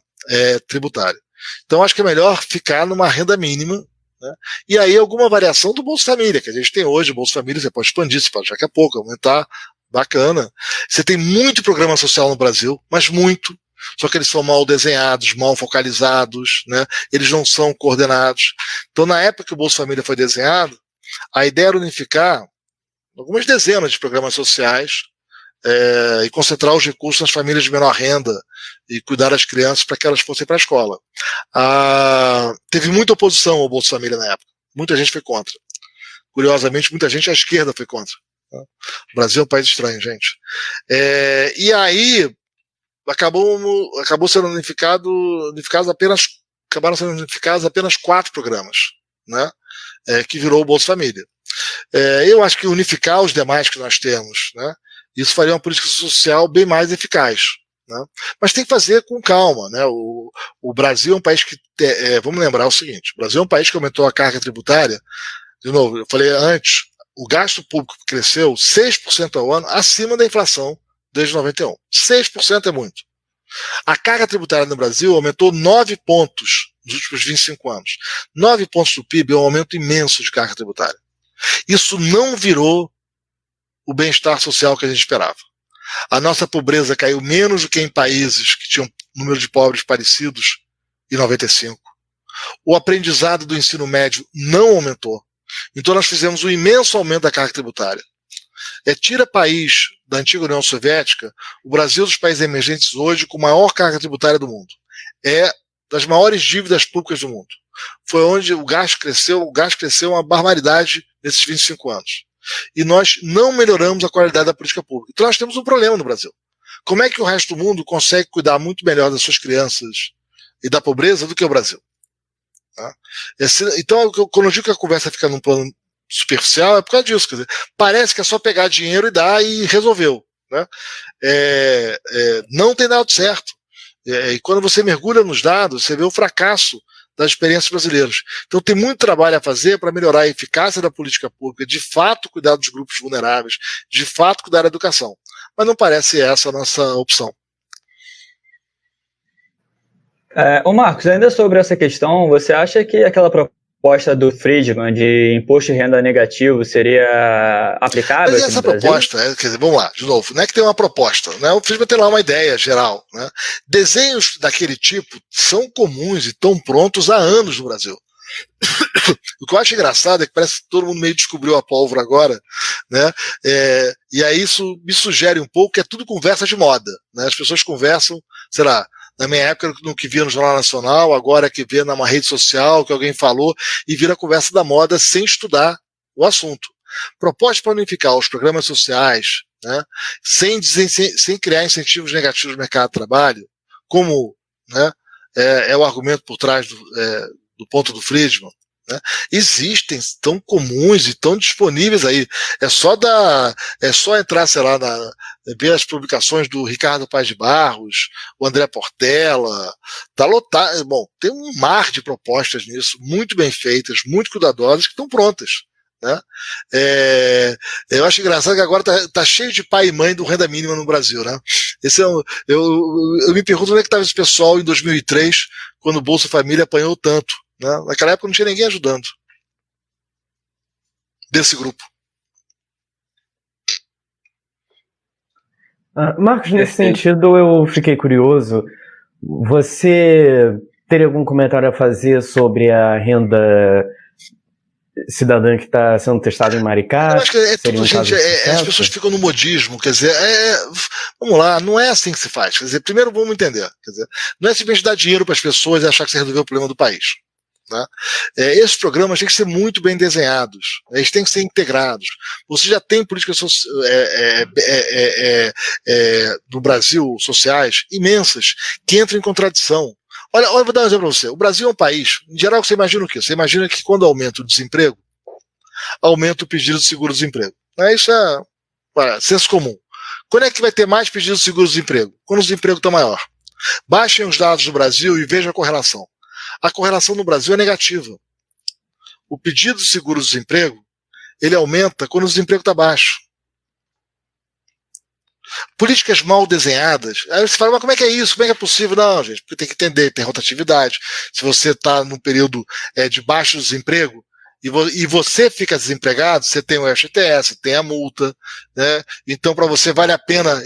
tributário. Então, acho que é melhor ficar numa renda mínima, né? E aí alguma variação do Bolsa Família, que a gente tem hoje. O Bolsa Família você pode expandir, você pode daqui a pouco aumentar. Bacana. Você tem muito programa social no Brasil, mas muito. Só que eles são mal desenhados, mal focalizados, né? Eles não são coordenados. Então, na época que o Bolsa Família foi desenhado, a ideia era unificar algumas dezenas de programas sociais e concentrar os recursos nas famílias de menor renda e cuidar das crianças para que elas fossem para a escola. Teve muita oposição ao Bolsa Família na época. Muita gente foi contra. Curiosamente, muita gente à esquerda foi contra. O Brasil é um país estranho, gente. E aí acabou sendo acabaram sendo unificados apenas 4 programas, né? Que virou o Bolsa Família. Eu acho que unificar os demais que nós temos, né? Isso faria uma política social bem mais eficaz, né? Mas tem que fazer com calma, né? O Brasil é um país que vamos lembrar o seguinte: o Brasil é um país que aumentou a carga tributária. De novo, eu falei antes, o gasto público cresceu 6% ao ano, acima da inflação desde 91. 6% é muito. A carga tributária no Brasil aumentou 9 pontos nos últimos 25 anos. 9 pontos do PIB é um aumento imenso de carga tributária. Isso não virou o bem-estar social que a gente esperava. A nossa pobreza caiu menos do que em países que tinham número de pobres parecidos em 95. O aprendizado do ensino médio não aumentou. Então nós fizemos um imenso aumento da carga tributária. Tira país da antiga União Soviética, o Brasil é um dos países emergentes hoje com maior carga tributária do mundo. É das maiores dívidas públicas do mundo. Foi onde o gasto cresceu uma barbaridade nesses 25 anos. E nós não melhoramos a qualidade da política pública. Então nós temos um problema no Brasil. Como é que o resto do mundo consegue cuidar muito melhor das suas crianças e da pobreza do que o Brasil? Tá? Então, quando eu digo que a conversa fica num plano superficial, é por causa disso. Quer dizer, parece que é só pegar dinheiro e dar e resolveu, né? Não tem dado certo. E quando você mergulha nos dados, você vê o fracasso das experiências brasileiras. Então tem muito trabalho a fazer para melhorar a eficácia da política pública, de fato cuidar dos grupos vulneráveis, de fato cuidar da educação. Mas não parece essa a nossa opção. Ô Marcos, ainda sobre essa questão, você acha que aquela proposta do Friedman de imposto de renda negativo seria aplicável? Mas essa proposta, quer dizer, vamos lá, de novo, não é que tem uma proposta, né? O Friedman tem lá uma ideia geral, né? Desenhos daquele tipo são comuns e estão prontos há anos no Brasil. O que eu acho engraçado é que parece que todo mundo meio descobriu a pólvora agora, né? E aí isso me sugere um pouco que é tudo conversa de moda, né? As pessoas conversam, sei lá, na minha época no que via no Jornal Nacional, agora que vê numa rede social que alguém falou e vira conversa da moda sem estudar o assunto. Proposta para unificar os programas sociais, né? Sem criar incentivos negativos no mercado de trabalho, como, né, é o argumento por trás do ponto do Friedman, né? Existem, tão comuns e tão disponíveis aí. É só entrar, sei lá, ver as publicações do Ricardo Paz de Barros, o André Portela, tá lotado. Bom, tem um mar de propostas nisso, muito bem feitas, muito cuidadosas, que estão prontas, né? Eu acho engraçado que agora tá cheio de pai e mãe do renda mínima no Brasil, né? Eu me pergunto onde é que estava esse pessoal em 2003, quando o Bolsa Família apanhou tanto, né? Naquela época não tinha ninguém ajudando desse grupo. Marcos, nesse sentido eu fiquei curioso. Você teria algum comentário a fazer sobre a renda cidadã que está sendo testada em Maricá? Eu acho que tudo, gente, as pessoas ficam no modismo, quer dizer, vamos lá, não é assim que se faz. Quer dizer, primeiro vamos entender, quer dizer, não é simplesmente dar dinheiro para as pessoas e achar que você resolveu o problema do país. Né? Esses programas têm que ser muito bem desenhados, eles têm que ser integrados. Você já tem políticas no Brasil, sociais, imensas, que entram em contradição. Olha, eu vou dar um exemplo para você. O Brasil é um país, em geral, você imagina o quê? Você imagina que quando aumenta o desemprego, aumenta o pedido de seguro-desemprego. Isso é senso comum. Quando é que vai ter mais pedido de seguro-desemprego? Quando o desemprego está maior. Baixem os dados do Brasil e vejam a correlação. A correlação no Brasil é negativa. O pedido de seguro-desemprego, ele aumenta quando o desemprego está baixo. Políticas mal desenhadas. Aí você fala, mas como é que é isso? Como é que é possível? Não, gente, porque tem que entender, tem rotatividade. Se você está num período de baixo desemprego e você fica desempregado, você tem o FGTS, tem a multa, né? Então, para você vale a pena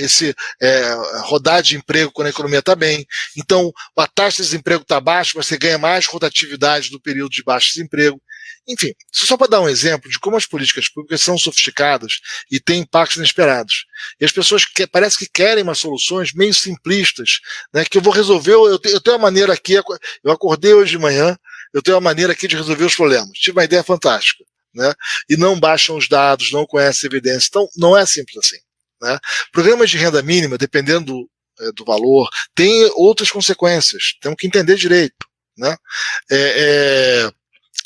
rodar de emprego quando a economia está bem. Então, a taxa de desemprego está baixa, mas você ganha mais rotatividade no período de baixo desemprego. Enfim, isso só para dar um exemplo de como as políticas públicas são sofisticadas e têm impactos inesperados. E as pessoas parece que querem umas soluções meio simplistas, né, que eu vou resolver, eu tenho uma maneira aqui, eu acordei hoje de manhã, eu tenho uma maneira aqui de resolver os problemas. Tive uma ideia fantástica, né, e não baixam os dados, não conhecem evidência. Então, não é simples assim, né. Programas de renda mínima, dependendo do valor, tem outras consequências. Temos que entender direito, né.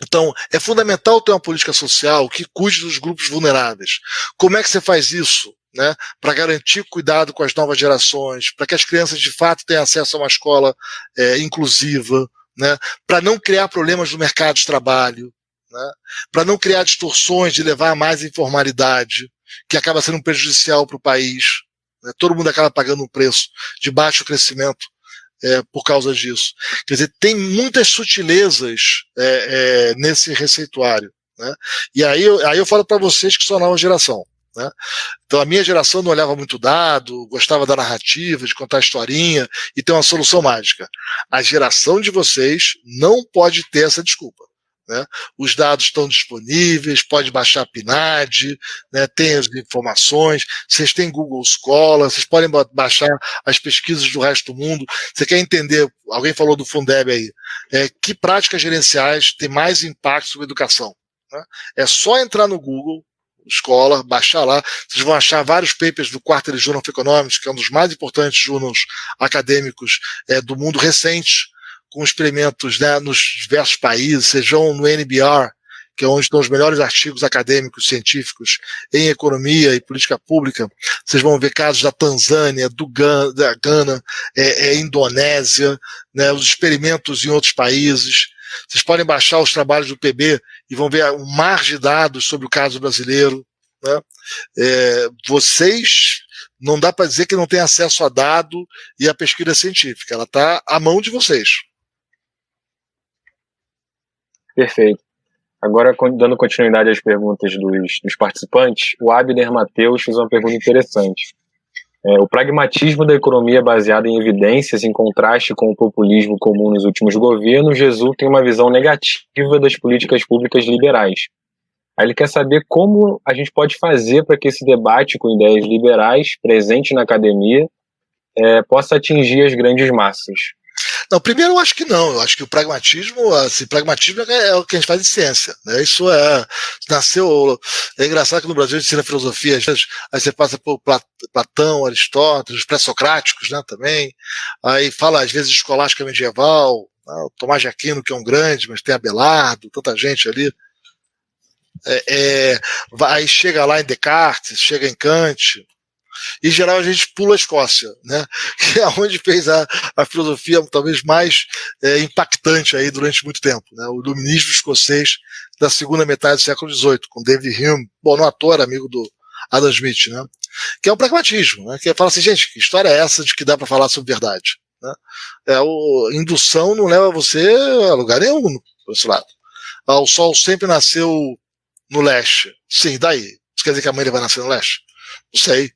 Então, é fundamental ter uma política social que cuide dos grupos vulneráveis. Como é que você faz isso, né, para garantir cuidado com as novas gerações, para que as crianças de fato tenham acesso a uma escola inclusiva, né, para não criar problemas no mercado de trabalho, né, para não criar distorções de levar a mais informalidade, que acaba sendo prejudicial para o país, né, todo mundo acaba pagando um preço de baixo crescimento por causa disso. Quer dizer, tem muitas sutilezas nesse receituário, né? E aí eu falo para vocês que são a nova geração, né? Então a minha geração não olhava muito dado, gostava da narrativa, de contar historinha e ter uma solução mágica. A geração de vocês não pode ter essa desculpa, né? Os dados estão disponíveis, pode baixar a PNAD, né, tem as informações, vocês têm Google Scholar, vocês podem baixar as pesquisas do resto do mundo. Você quer entender, alguém falou do Fundeb aí, que práticas gerenciais têm mais impacto sobre a educação, né? É só entrar no Google Scholar, baixar lá, vocês vão achar vários papers do Quarterly Journal of Economics, que é um dos mais importantes jornais acadêmicos do mundo recente, com experimentos, né, nos diversos países, sejam no NBR, que é onde estão os melhores artigos acadêmicos, científicos em economia e política pública. Vocês vão ver casos da Tanzânia, da Gana, Indonésia, né, os experimentos em outros países. Vocês podem baixar os trabalhos do PB e vão ver um mar de dados sobre o caso brasileiro. Né? Vocês, não dá para dizer que não tem acesso a dado e a pesquisa científica, ela está à mão de vocês. Perfeito. Agora, dando continuidade às perguntas dos participantes, o Abner Mateus fez uma pergunta interessante. O pragmatismo da economia baseada em evidências, em contraste com o populismo comum nos últimos governos, resulta em uma visão negativa das políticas públicas liberais. Aí ele quer saber como a gente pode fazer para que esse debate com ideias liberais, presente na academia, possa atingir as grandes massas. Não, primeiro eu acho que não. Eu acho que o pragmatismo é o que a gente faz em ciência. Né? Isso nasceu. É engraçado que no Brasil a gente ensina filosofia, às vezes, aí você passa por Platão, Aristóteles, os pré-socráticos, né, também. Aí fala, às vezes, de escolástica medieval, né, o Tomás de Aquino, que é um grande, mas tem Abelardo, tanta gente ali. Aí chega lá em Descartes, chega em Kant. Em geral, a gente pula a Escócia, né? Que é onde fez a filosofia talvez mais impactante aí durante muito tempo, né? O iluminismo escocês da segunda metade do século XVIII, com David Hume, no ator, amigo do Adam Smith, né? Que é o pragmatismo, né? Que fala assim, gente, que história é essa de que dá para falar sobre verdade? Né? Indução não leva você a lugar nenhum, por esse lado. O sol sempre nasceu no leste. Sim, daí? Isso quer dizer que amanhã ele vai nascer no leste? Não sei.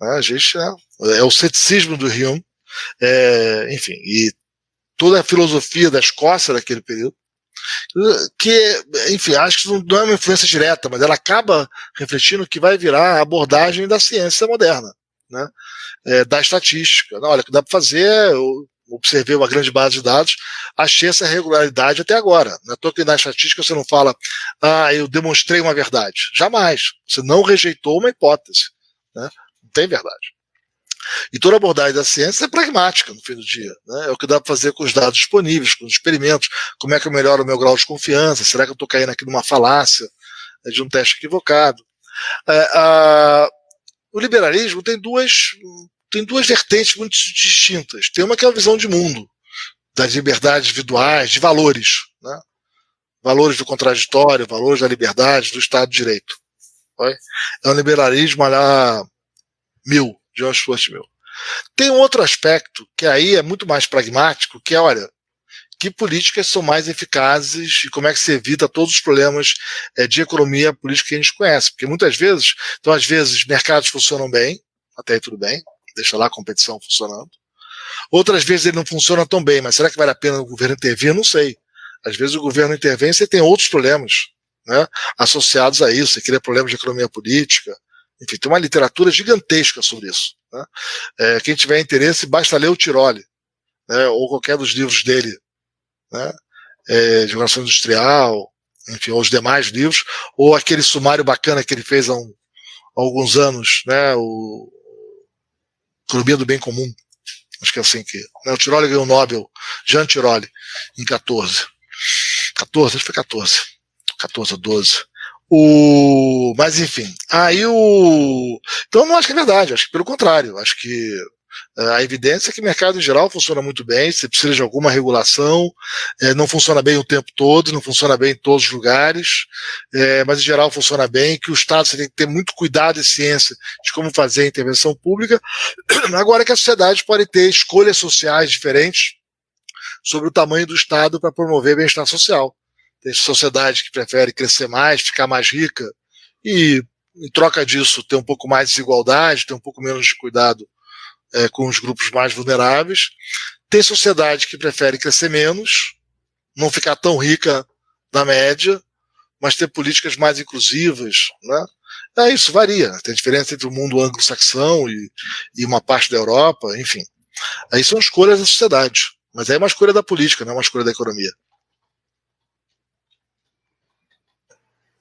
A gente é o ceticismo do Hume, enfim, e toda a filosofia da Escócia daquele período, que, enfim, acho que não é uma influência direta, mas ela acaba refletindo que vai virar a abordagem da ciência moderna, né? Da estatística. Não, olha, o que dá para fazer, eu observei uma grande base de dados, achei essa regularidade até agora. Não é à toa que na estatística você não fala, eu demonstrei uma verdade. Jamais. Você não rejeitou uma hipótese, né? Não tem verdade. E toda abordagem da ciência é pragmática no fim do dia. Né? É o que dá para fazer com os dados disponíveis, com os experimentos, como é que eu melhoro o meu grau de confiança, será que eu estou caindo aqui numa falácia de um teste equivocado? O liberalismo tem duas vertentes muito distintas. Tem uma que é a visão de mundo, das liberdades individuais, de valores. Né? Valores do contraditório, valores da liberdade, do Estado de Direito. É um liberalismo lá John Stuart Mill. Tem um outro aspecto que aí é muito mais pragmático, que é, olha, que políticas são mais eficazes e como é que se evita todos os problemas de economia política que a gente conhece. Porque muitas vezes, então às vezes mercados funcionam bem, até aí tudo bem, deixa lá a competição funcionando. Outras vezes ele não funciona tão bem, mas será que vale a pena o governo intervir? Não sei. Às vezes o governo intervém e você tem outros problemas, né, associados a isso, você cria problemas de economia política. Enfim, tem uma literatura gigantesca sobre isso. Né? Quem tiver interesse, basta ler o Tiroli, né? Ou qualquer dos livros dele, né? De Revolução Industrial, enfim, ou os demais livros, ou aquele sumário bacana que ele fez há alguns anos, né? O Economia do Bem Comum, acho que é assim que... Né? O Tiroli ganhou o Nobel, Jean Tiroli, em 14, acho que foi 14 ou 12. Mas enfim, então eu não acho que é verdade, acho que pelo contrário, acho que a evidência é que o mercado em geral funciona muito bem, você precisa de alguma regulação, não funciona bem o tempo todo, não funciona bem em todos os lugares, mas em geral funciona bem, que o Estado você tem que ter muito cuidado e ciência de como fazer a intervenção pública, agora que a sociedade pode ter escolhas sociais diferentes sobre o tamanho do Estado para promover bem-estar social. Tem sociedade que prefere crescer mais, ficar mais rica e, em troca disso, ter um pouco mais de desigualdade, ter um pouco menos de cuidado com os grupos mais vulneráveis. Tem sociedade que prefere crescer menos, não ficar tão rica na média, mas ter políticas mais inclusivas. Né? Isso varia. Tem diferença entre o mundo anglo-saxão e uma parte da Europa, enfim. Aí são escolhas da sociedade. Mas aí é uma escolha da política, não é uma escolha da economia.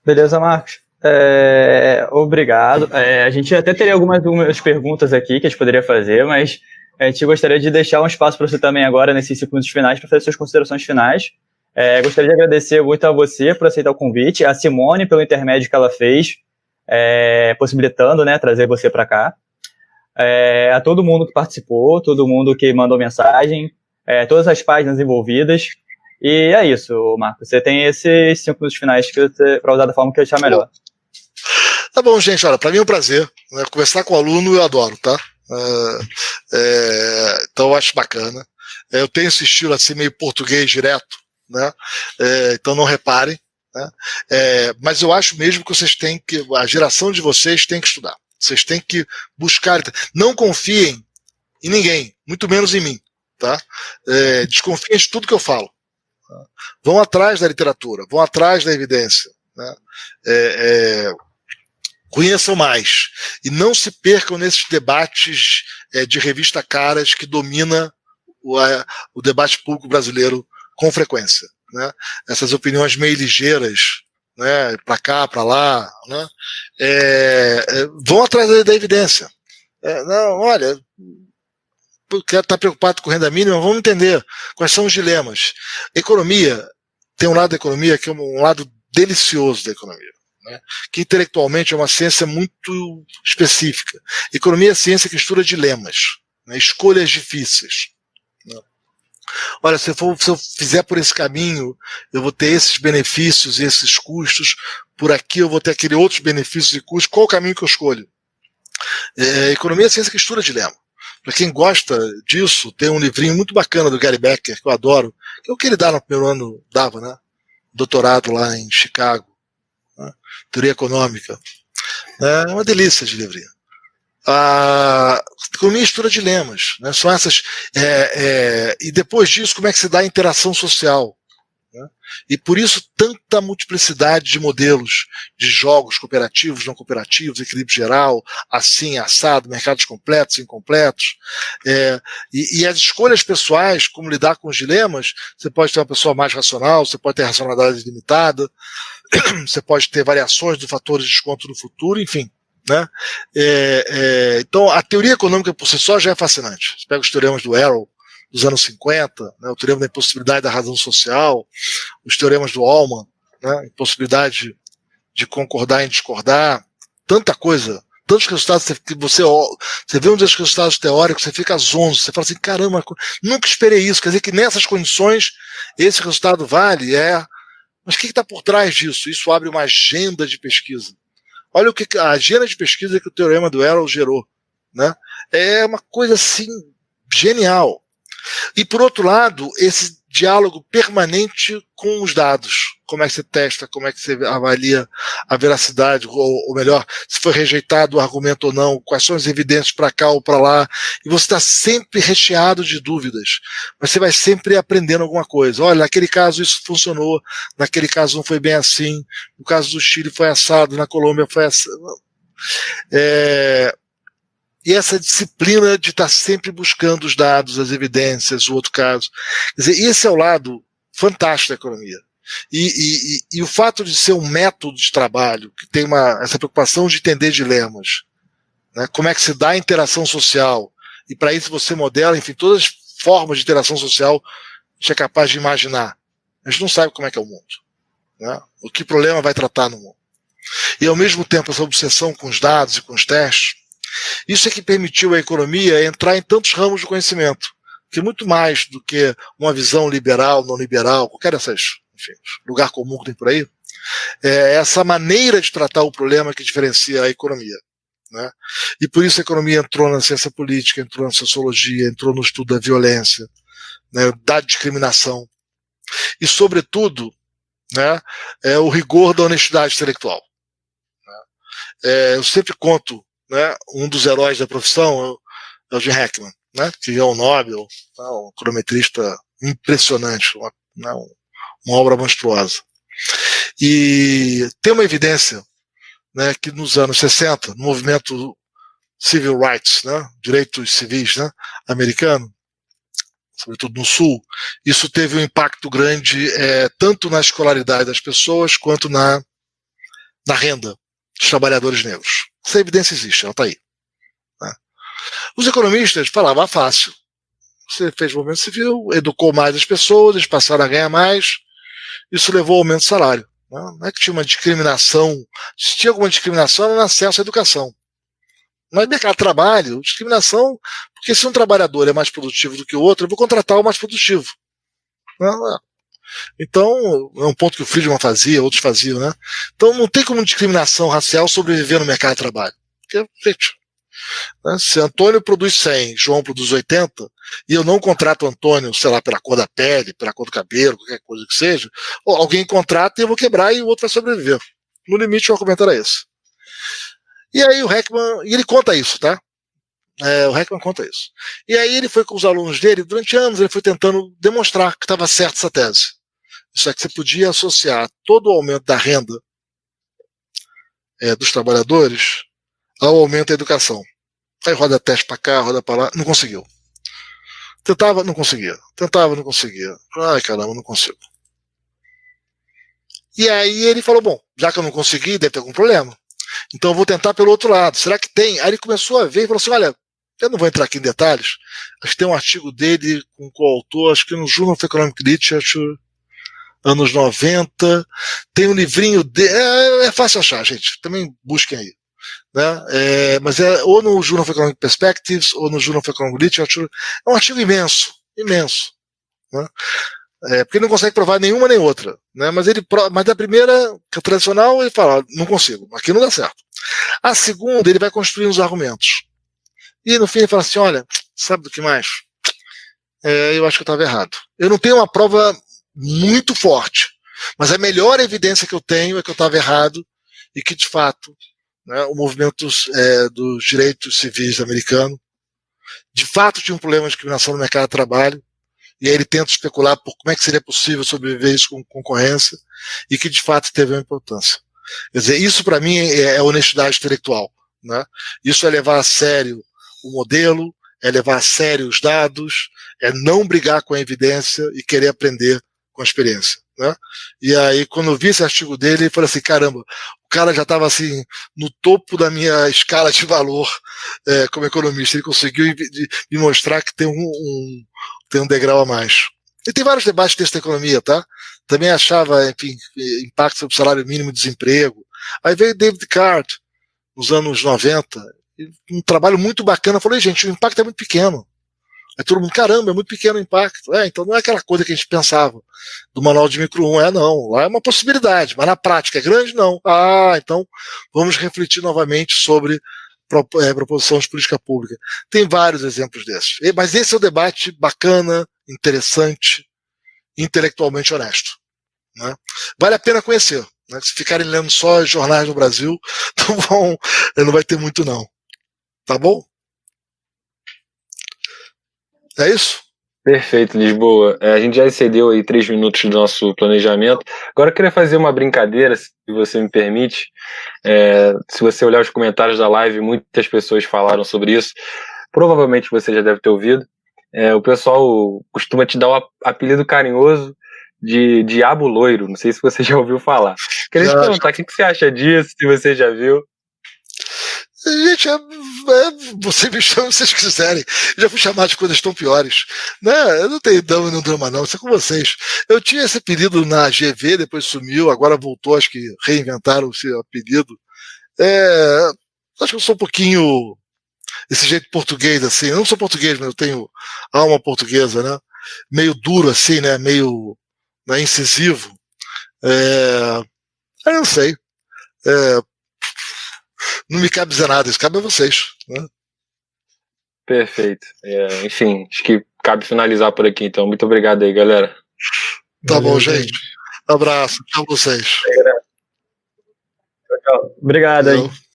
Beleza, Marcos. Obrigado. A gente até teria algumas perguntas aqui que a gente poderia fazer, mas a gente gostaria de deixar um espaço para você também agora, nesses segundos finais, para fazer suas considerações finais. Gostaria de agradecer muito a você por aceitar o convite, a Simone pelo intermédio que ela fez, possibilitando, né, trazer você para cá, a todo mundo que participou, todo mundo que mandou mensagem, todas as páginas envolvidas. E é isso, Marco. Você tem esses 5 minutos finais para usar da forma que eu achar melhor. Tá bom, gente. Olha, para mim é um prazer, né? Conversar com o aluno eu adoro, tá? Então eu acho bacana. Eu tenho esse estilo assim meio português direto, né? Então não reparem, né? Mas eu acho mesmo que vocês têm que, a geração de vocês tem que estudar. Vocês têm que buscar. Não confiem em ninguém, muito menos em mim, tá? Desconfiem de tudo que eu falo. Tá? Vão atrás da literatura, vão atrás da evidência, né? Conheçam mais e não se percam nesses debates de revista caras que domina o debate público brasileiro com frequência, né? Essas opiniões meio ligeiras, né, para cá, para lá, né? Vão atrás da evidência. Não, olha, quero estar preocupado com renda mínima, vamos entender quais são os dilemas. Economia, tem um lado da economia que é um lado delicioso da economia, né, que intelectualmente é uma ciência muito específica. Economia é a ciência que estuda dilemas, né, escolhas difíceis. Né. Olha, se eu fizer por esse caminho, eu vou ter esses benefícios e esses custos, por aqui eu vou ter aquele outros benefícios e custos, qual o caminho que eu escolho? Economia é a ciência que estuda dilema. Para quem gosta disso, tem um livrinho muito bacana do Gary Becker, que eu adoro, que é o que ele dá no primeiro ano, dava, né? Doutorado lá em Chicago, né? Teoria Econômica. É uma delícia de livrinho. A economia estuda dilemas, né? São essas, e depois disso, como é que se dá a interação social, né? E por isso tanta multiplicidade de modelos de jogos cooperativos, não cooperativos, equilíbrio geral, assim, assado, mercados completos, incompletos, e as escolhas pessoais, como lidar com os dilemas. Você pode ter uma pessoa mais racional, você pode ter racionalidade limitada, você pode ter variações de fatores de desconto no futuro, enfim. Né? Então a teoria econômica por si só já é fascinante. Você pega os teoremas do Arrow dos anos 50, né, o teorema da impossibilidade da razão social, os teoremas do Allman, né, impossibilidade de concordar em discordar, tanta coisa, tantos resultados que você vê um desses resultados teóricos, você fica zonzo, você fala assim, caramba, nunca esperei isso, quer dizer que nessas condições esse resultado vale, mas o que está por trás disso? Isso abre uma agenda de pesquisa. Olha a agenda de pesquisa que o teorema do Arrow gerou, né? É uma coisa assim genial. E por outro lado, esse diálogo permanente com os dados. Como é que você testa, como é que você avalia a veracidade, ou melhor, se foi rejeitado o argumento ou não, quais são as evidências para cá ou para lá. E você está sempre recheado de dúvidas. Mas você vai sempre aprendendo alguma coisa. Olha, naquele caso isso funcionou, naquele caso não foi bem assim, no caso do Chile foi assado, na Colômbia foi assado. E essa disciplina de estar sempre buscando os dados, as evidências, o outro caso. Quer dizer, esse é o lado fantástico da economia. E o fato de ser um método de trabalho, que tem essa preocupação de entender dilemas, né? Como é que se dá a interação social, e para isso você modela, enfim, todas as formas de interação social que a gente é capaz de imaginar. A gente não sabe como é que é o mundo, né? O que problema vai tratar no mundo. E ao mesmo tempo essa obsessão com os dados e com os testes, isso é que permitiu à economia entrar em tantos ramos do conhecimento, que muito mais do que uma visão liberal, não liberal, qualquer dessas, enfim, lugar comum que tem por aí, essa maneira de tratar o problema que diferencia a economia, né? E por isso a economia entrou na ciência política, entrou na sociologia, entrou no estudo da violência, né, da discriminação, e sobretudo, né, o rigor da honestidade intelectual, né? Eu sempre conto, né, um dos heróis da profissão é o Jim Heckman, né, que ganhou o Nobel, um cronometrista impressionante, uma obra monstruosa. E tem uma evidência, né, que nos anos 60, no movimento Civil Rights, né, direitos civis, né, americano, sobretudo no Sul, isso teve um impacto grande tanto na escolaridade das pessoas quanto na renda dos trabalhadores negros. Essa evidência existe, ela está aí, né? Os economistas falavam fácil. Você fez o movimento civil, educou mais as pessoas, eles passaram a ganhar mais, isso levou ao aumento do salário. Não é que tinha uma discriminação, se tinha alguma discriminação era no acesso à educação. Mas mercado de trabalho, discriminação, porque se um trabalhador é mais produtivo do que o outro, eu vou contratar o mais produtivo. Então, é um ponto que o Friedman fazia, outros faziam, né? Então não tem como discriminação racial sobreviver no mercado de trabalho. Porque, gente, né, se Antônio produz 100, João produz 80, e eu não contrato o Antônio, sei lá, pela cor da pele, pela cor do cabelo, qualquer coisa que seja, ou alguém contrata e eu vou quebrar e o outro vai sobreviver. No limite, o argumento era esse. E aí o Heckman, e ele conta isso, tá? O Heckman conta isso. E aí ele foi com os alunos dele, durante anos ele foi tentando demonstrar que estava certa essa tese. Isso é que você podia associar todo o aumento da renda dos trabalhadores ao aumento da educação. Aí roda teste para cá, roda para lá, não conseguiu. Tentava, não conseguia. Tentava, não conseguia. Ai, caramba, não consigo. E aí ele falou, bom, já que eu não consegui, deve ter algum problema. Então eu vou tentar pelo outro lado. Será que tem? Aí ele começou a ver e falou assim, olha, eu não vou entrar aqui em detalhes, acho que tem um artigo dele com o coautor, acho que no Journal of Economic Literature, anos 90, tem um livrinho dele, é fácil achar, gente, também busquem aí. Né? Mas é ou no Journal of Economic Perspectives ou no Journal of Economic Literature, é um artigo imenso, imenso. Né? Porque ele não consegue provar nenhuma nem outra. Né? Mas da primeira, que é tradicional, ele fala, não consigo, aqui não dá certo. A segunda, ele vai construindo os argumentos. E no fim ele fala assim, olha, sabe do que mais? Eu acho que eu estava errado. Eu não tenho uma prova muito forte, mas a melhor evidência que eu tenho é que eu estava errado e que, de fato, né, o movimento dos direitos civis americano de fato tinha um problema de discriminação no mercado de trabalho, e aí ele tenta especular por como é que seria possível sobreviver isso com concorrência, e que de fato teve uma importância. Quer dizer, isso para mim é honestidade intelectual. Né? Isso é levar a sério o modelo, é levar a sério os dados, é não brigar com a evidência e querer aprender com a experiência. Né? E aí, quando eu vi esse artigo dele, eu falei assim, caramba, o cara já estava assim, no topo da minha escala de valor como economista. Ele conseguiu me mostrar que tem um degrau a mais. E tem vários debates dessa da economia, tá? Também achava, enfim, impacto sobre o salário mínimo e desemprego. Aí veio David Card, nos anos 90, um trabalho muito bacana. Eu falei, gente, o impacto é muito pequeno. Aí todo mundo, caramba, é muito pequeno o impacto. Então não é aquela coisa que a gente pensava do manual de micro 1, não. Lá é uma possibilidade, mas na prática é grande, não. Então vamos refletir novamente sobre proposição de política pública. Tem vários exemplos desses. Mas esse é um debate bacana, interessante, intelectualmente honesto. Né? Vale a pena conhecer. Né? Se ficarem lendo só jornais no Brasil, não vai ter muito não. Tá bom? É isso? Perfeito, Lisboa. A gente já excedeu aí 3 minutos do nosso planejamento. Agora eu queria fazer uma brincadeira, se você me permite. Se você olhar os comentários da live, muitas pessoas falaram sobre isso. Provavelmente você já deve ter ouvido. O pessoal costuma te dar o apelido carinhoso de Diabo Loiro. Não sei se você já ouviu falar. Queria te perguntar, o que você acha disso, se você já viu? Gente, você me chama se vocês quiserem. Eu já fui chamado de coisas tão piores. Né? Eu não tenho dama no drama, não. Isso é com vocês. Eu tinha esse apelido na GV, depois sumiu, agora voltou, acho que reinventaram esse apelido. Acho que eu sou um pouquinho esse jeito português, assim. Eu não sou português, mas eu tenho alma portuguesa, né? Meio duro, assim, né? Meio incisivo. Eu não sei. Não me cabe dizer nada, isso cabe a vocês. Né? Perfeito. Enfim, acho que cabe finalizar por aqui, então. Muito obrigado aí, galera. Tá bom, gente. Abraço. Tchau, vocês. Tchau. Obrigado aí.